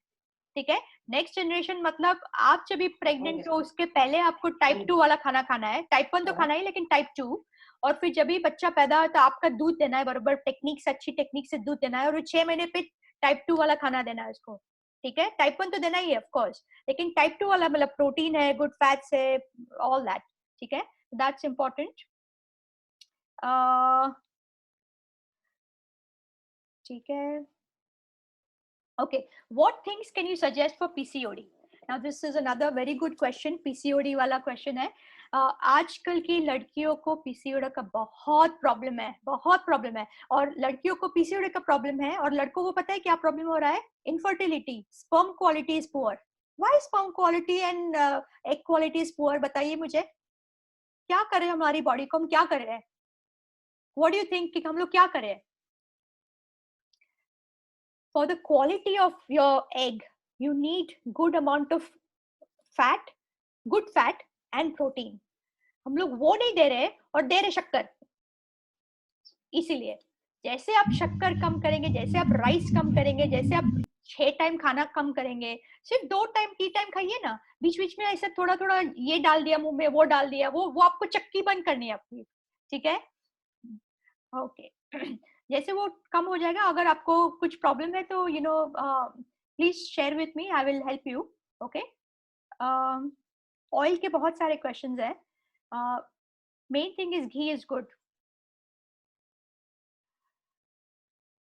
ठीक है. नेक्स्ट जनरेशन मतलब आप जब भी प्रेग्नेंट हो, उसके पहले आपको टाइप 2 वाला खाना खाना है. टाइप 1 तो खाना ही, लेकिन टाइप 2. और फिर जब भी बच्चा पैदा हो तो आपका दूध देना है बराबर, टेक्निक से, अच्छी टेक्निक से दूध देना है, और 6 महीने पे टाइप 2 वाला खाना देना है उसको, ठीक है। टाइप 1 तो देना ही है ऑफ कोर्स, लेकिन टाइप 2 वाला मतलब प्रोटीन है, गुड फैट्स है, ऑल दैट, ठीक है, दैट्स इम्पोर्टेंट। ठीक है, okay, what things can you suggest for PCOD? Now this is another very good question, PCOD वाला question है। आजकल की लड़कियों को PCOD का बहुत प्रॉब्लम है, बहुत प्रॉब्लम है, और लड़कियों को PCOD का प्रॉब्लम है, और लड़कों को पता है क्या प्रॉब्लम हो रहा है? Infertility, sperm quality is poor. Why sperm quality and egg quality is poor? बताइए मुझे, क्या करें हमारी बॉडी को, हम क्या कर रहे हैं? व्हाट डू यू थिंक कि हम लोग क्या करें? For the quality of your egg, you need good amount of fat, good fat and protein. हम लोग वो नहीं दे रहे और दे रहे शक्कर। इसीलिए जैसे आप शक्कर कम करेंगे, जैसे आप राइस कम करेंगे, जैसे आप 6 टाइम खाना कम करेंगे, सिर्फ 2 टाइम 3 टाइम खाइए ना, बीच बीच में ऐसे थोड़ा थोड़ा ये डाल दिया मुंह में, वो डाल दिया, वो आपको चक्की बंद करनी है आपकी, ठीक है, ओके। जैसे वो कम हो जाएगा, अगर आपको कुछ प्रॉब्लम है तो you know please share with me, I will help you, okay. Oil के बहुत सारे क्वेश्चंस हैं। Main thing is ghee is good,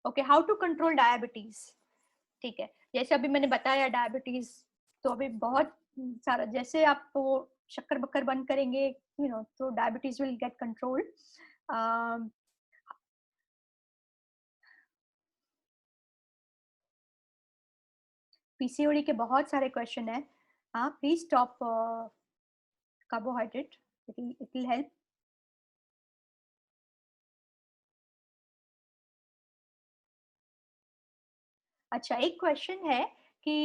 okay. How to control diabetes, ठीक है, जैसे अभी मैंने बताया डायबिटीज, तो अभी बहुत सारा, जैसे आप वो शक्कर बक्कर बंद करेंगे, यू नो, तो diabetes will get controlled. PCOD के बहुत सारे क्वेश्चन है, हाँ, please stop carbohydrate, it will help. अच्छा, एक क्वेश्चन है कि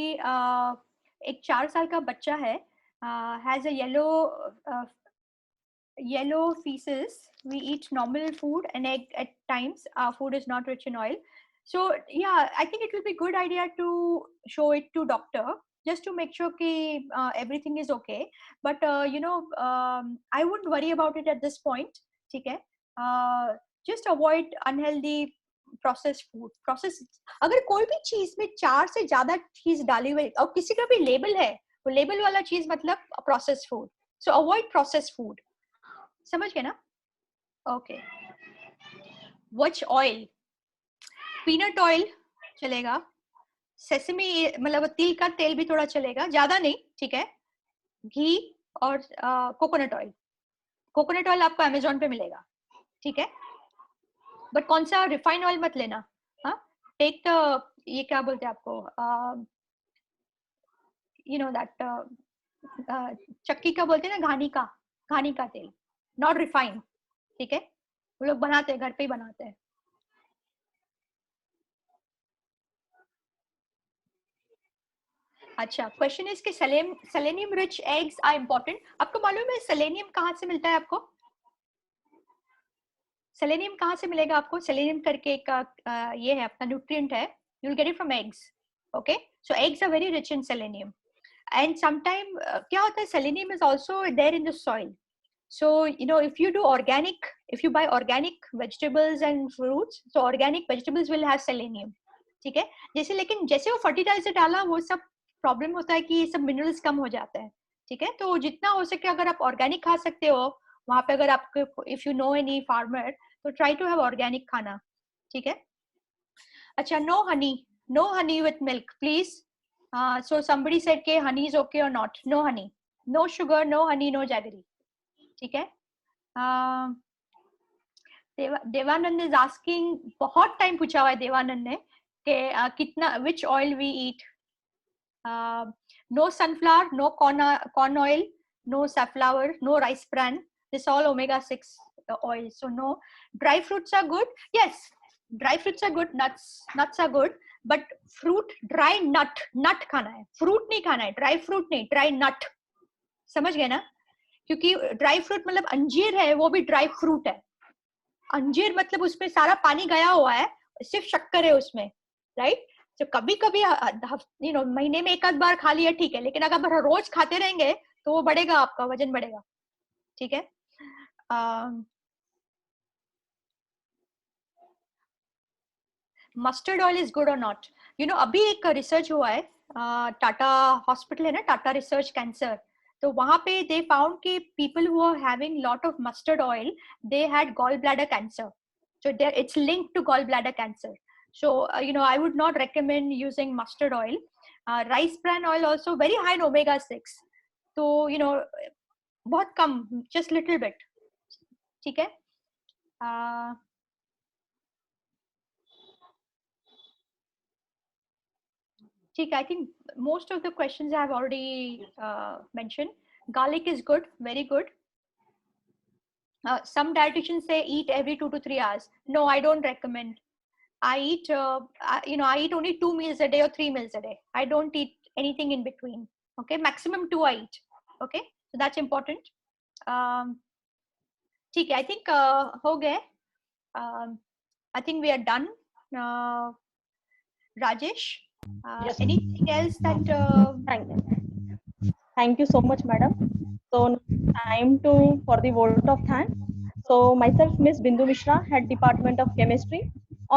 एक 4 साल का बच्चा है, has a yellow feces, we eat normal food and egg at times, our food is not rich in oil, so yeah, I think it will be good idea to show it to doctor just to make sure ki everything is okay, but you know, I wouldn't worry about it at this point, ठीक है, just avoid unhealthy processed food. Process, अगर कोई भी चीज में 4 से ज्यादा चीज डाली हुई और किसी का भी लेबल है, वो लेबल वाला चीज मतलब प्रोसेस्ड फूड, सो अवॉइड प्रोसेस्ड फूड, समझ गए ना, okay. Which oil? Peanut oil चलेगा, सेसमी मतलब तिल का तेल भी थोड़ा चलेगा, ज्यादा नहीं, ठीक है, घी और कोकोनट ऑयल। कोकोनट ऑयल आपको अमेजोन पे मिलेगा, ठीक है, बट कौन सा, रिफाइंड ऑयल मत लेना, हाँ। टेक द, ये क्या बोलते हैं आपको, यू नो दैट, चक्की का बोलते हैं ना, घानी का तेल, नॉट रिफाइंड, ठीक है, वो लोग बनाते हैं, घर पे ही बनाते हैं। अच्छा, क्वेश्चन इज कि selenium rich eggs are important. आपको मालूम है सेलेनियम कहाँ से मिलता है? आपको सेलेनियम कहाँ से मिलेगा? आपको सेलेनियम करके एक ये है अपना न्यूट्रिएंट है, you will get it from eggs, okay. So eggs are very rich in selenium, and sometime क्या होता है, selenium is also there in the soil, so you know, if you do organic, if you buy organic vegetables and fruits, so organic vegetables will have selenium, ठीक है, जैसे, लेकिन जैसे वो fertiliser डाला, वो सब प्रॉब्लम होता है कि ये सब मिनरल्स कम हो जाते हैं, ठीक है, तो जितना हो सके अगर आप ऑर्गेनिक खा सकते हो वहां पे, अगर आपको, if you know any farmer, तो ट्राई टू हैव ऑर्गेनिक खाना, ठीक है। अच्छा, no honey with milk please, so somebody said के honey is okay or not, no honey, no sugar, no honey, no jaggery, ठीक है। देवानंद इज आस्किंग, बहुत time पूछा हुआ है देवानंद ने कि कितना, which oil we eat, no sunflower, no corn oil, no safflower, no rice bran, this all omega 6 oil, so no. Dry fruits are good, yes, dry fruits are good, nuts are good, but fruit, dry nut खाना है, fruit नहीं खाना है, dry fruit नहीं, dry nut, समझ गए ना, क्योंकि ड्राई फ्रूट मतलब अंजीर है, वो भी ड्राई फ्रूट है, अंजीर मतलब उसमें सारा पानी गया हुआ है, सिर्फ शक्कर है उसमें, राइट। तो कभी कभी यू नो महीने में एक आध बार खा लिया ठीक है, लेकिन अगर रोज खाते रहेंगे तो वो बढ़ेगा, आपका वजन बढ़ेगा, ठीक है। मस्टर्ड ऑयल इज गुड और नॉट, यू नो अभी एक रिसर्च हुआ है, टाटा हॉस्पिटल है ना, टाटा रिसर्च कैंसर, तो वहां पे दे फाउंड कि people who are having lot of mustard oil they had gall bladder cancer, so it's linked to gallbladder cancer. So you know, I would not recommend using mustard oil. Rice bran oil also very high in omega 6, so you know बहुत कम, just little bit. ठीक है. ठीक है, I think most of the questions I have already mentioned. Garlic is good, very good. Some dietitians say eat every 2 to 3 hours. No, I don't recommend. I eat, you know, I eat only 2 meals a day or 3 meals a day. I don't eat anything in between. Okay, maximum 2 I eat. Okay, so that's important. ठीक है, I think हो गए. I think we are done. Rajesh, Yes. anything else that? Thank you so much, madam. So time for the vote of thanks. So myself, Miss Bindu Mishra, Head Department of Chemistry,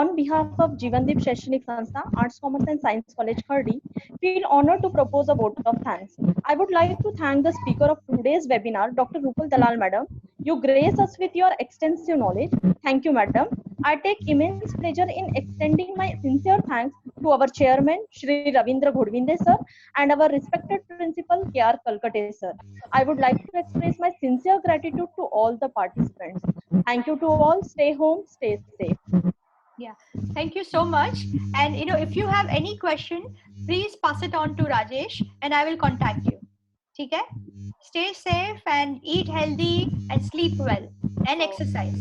on behalf of Jeevandeep Shaikshanik Sanstha, Arts, Commerce and Science College, Khardi, feel honored to propose a vote of thanks. I would like to thank the speaker of today's webinar, Dr. Rupal Dalal, madam. You grace us with your extensive knowledge. Thank you, madam. I take immense pleasure in extending my sincere thanks to our chairman, Shri Ravindra Ghodvinde sir, and our respected principal, K.R. Kalkate sir. I would like to express my sincere gratitude to all the participants. Thank you to all. Stay home, stay safe. Yeah, thank you so much. And you know, if you have any question, please pass it on to Rajesh and I will contact you. ठीक है? Stay safe and eat healthy and sleep well and exercise.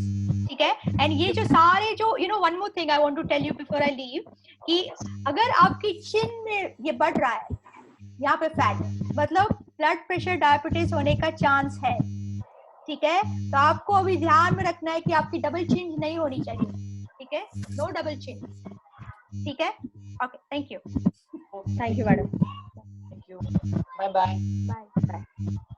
ठीक है? And ये जो सारे जो, you know, one more thing I want to tell you before I leave, कि अगर आपकी चिन में ये बढ़ रहा है, यहाँ पे फैट, मतलब ब्लड प्रेशर, डायबिटीज होने का चांस है, ठीक है? तो आपको अभी ध्यान में रखना है कि आपकी डबल चिन नहीं होनी चाहिए, ठीक है? नो डबल चिन, ठीक है? Okay, thank you. Thank you, madam. Thank you. Bye bye. Bye. Bye.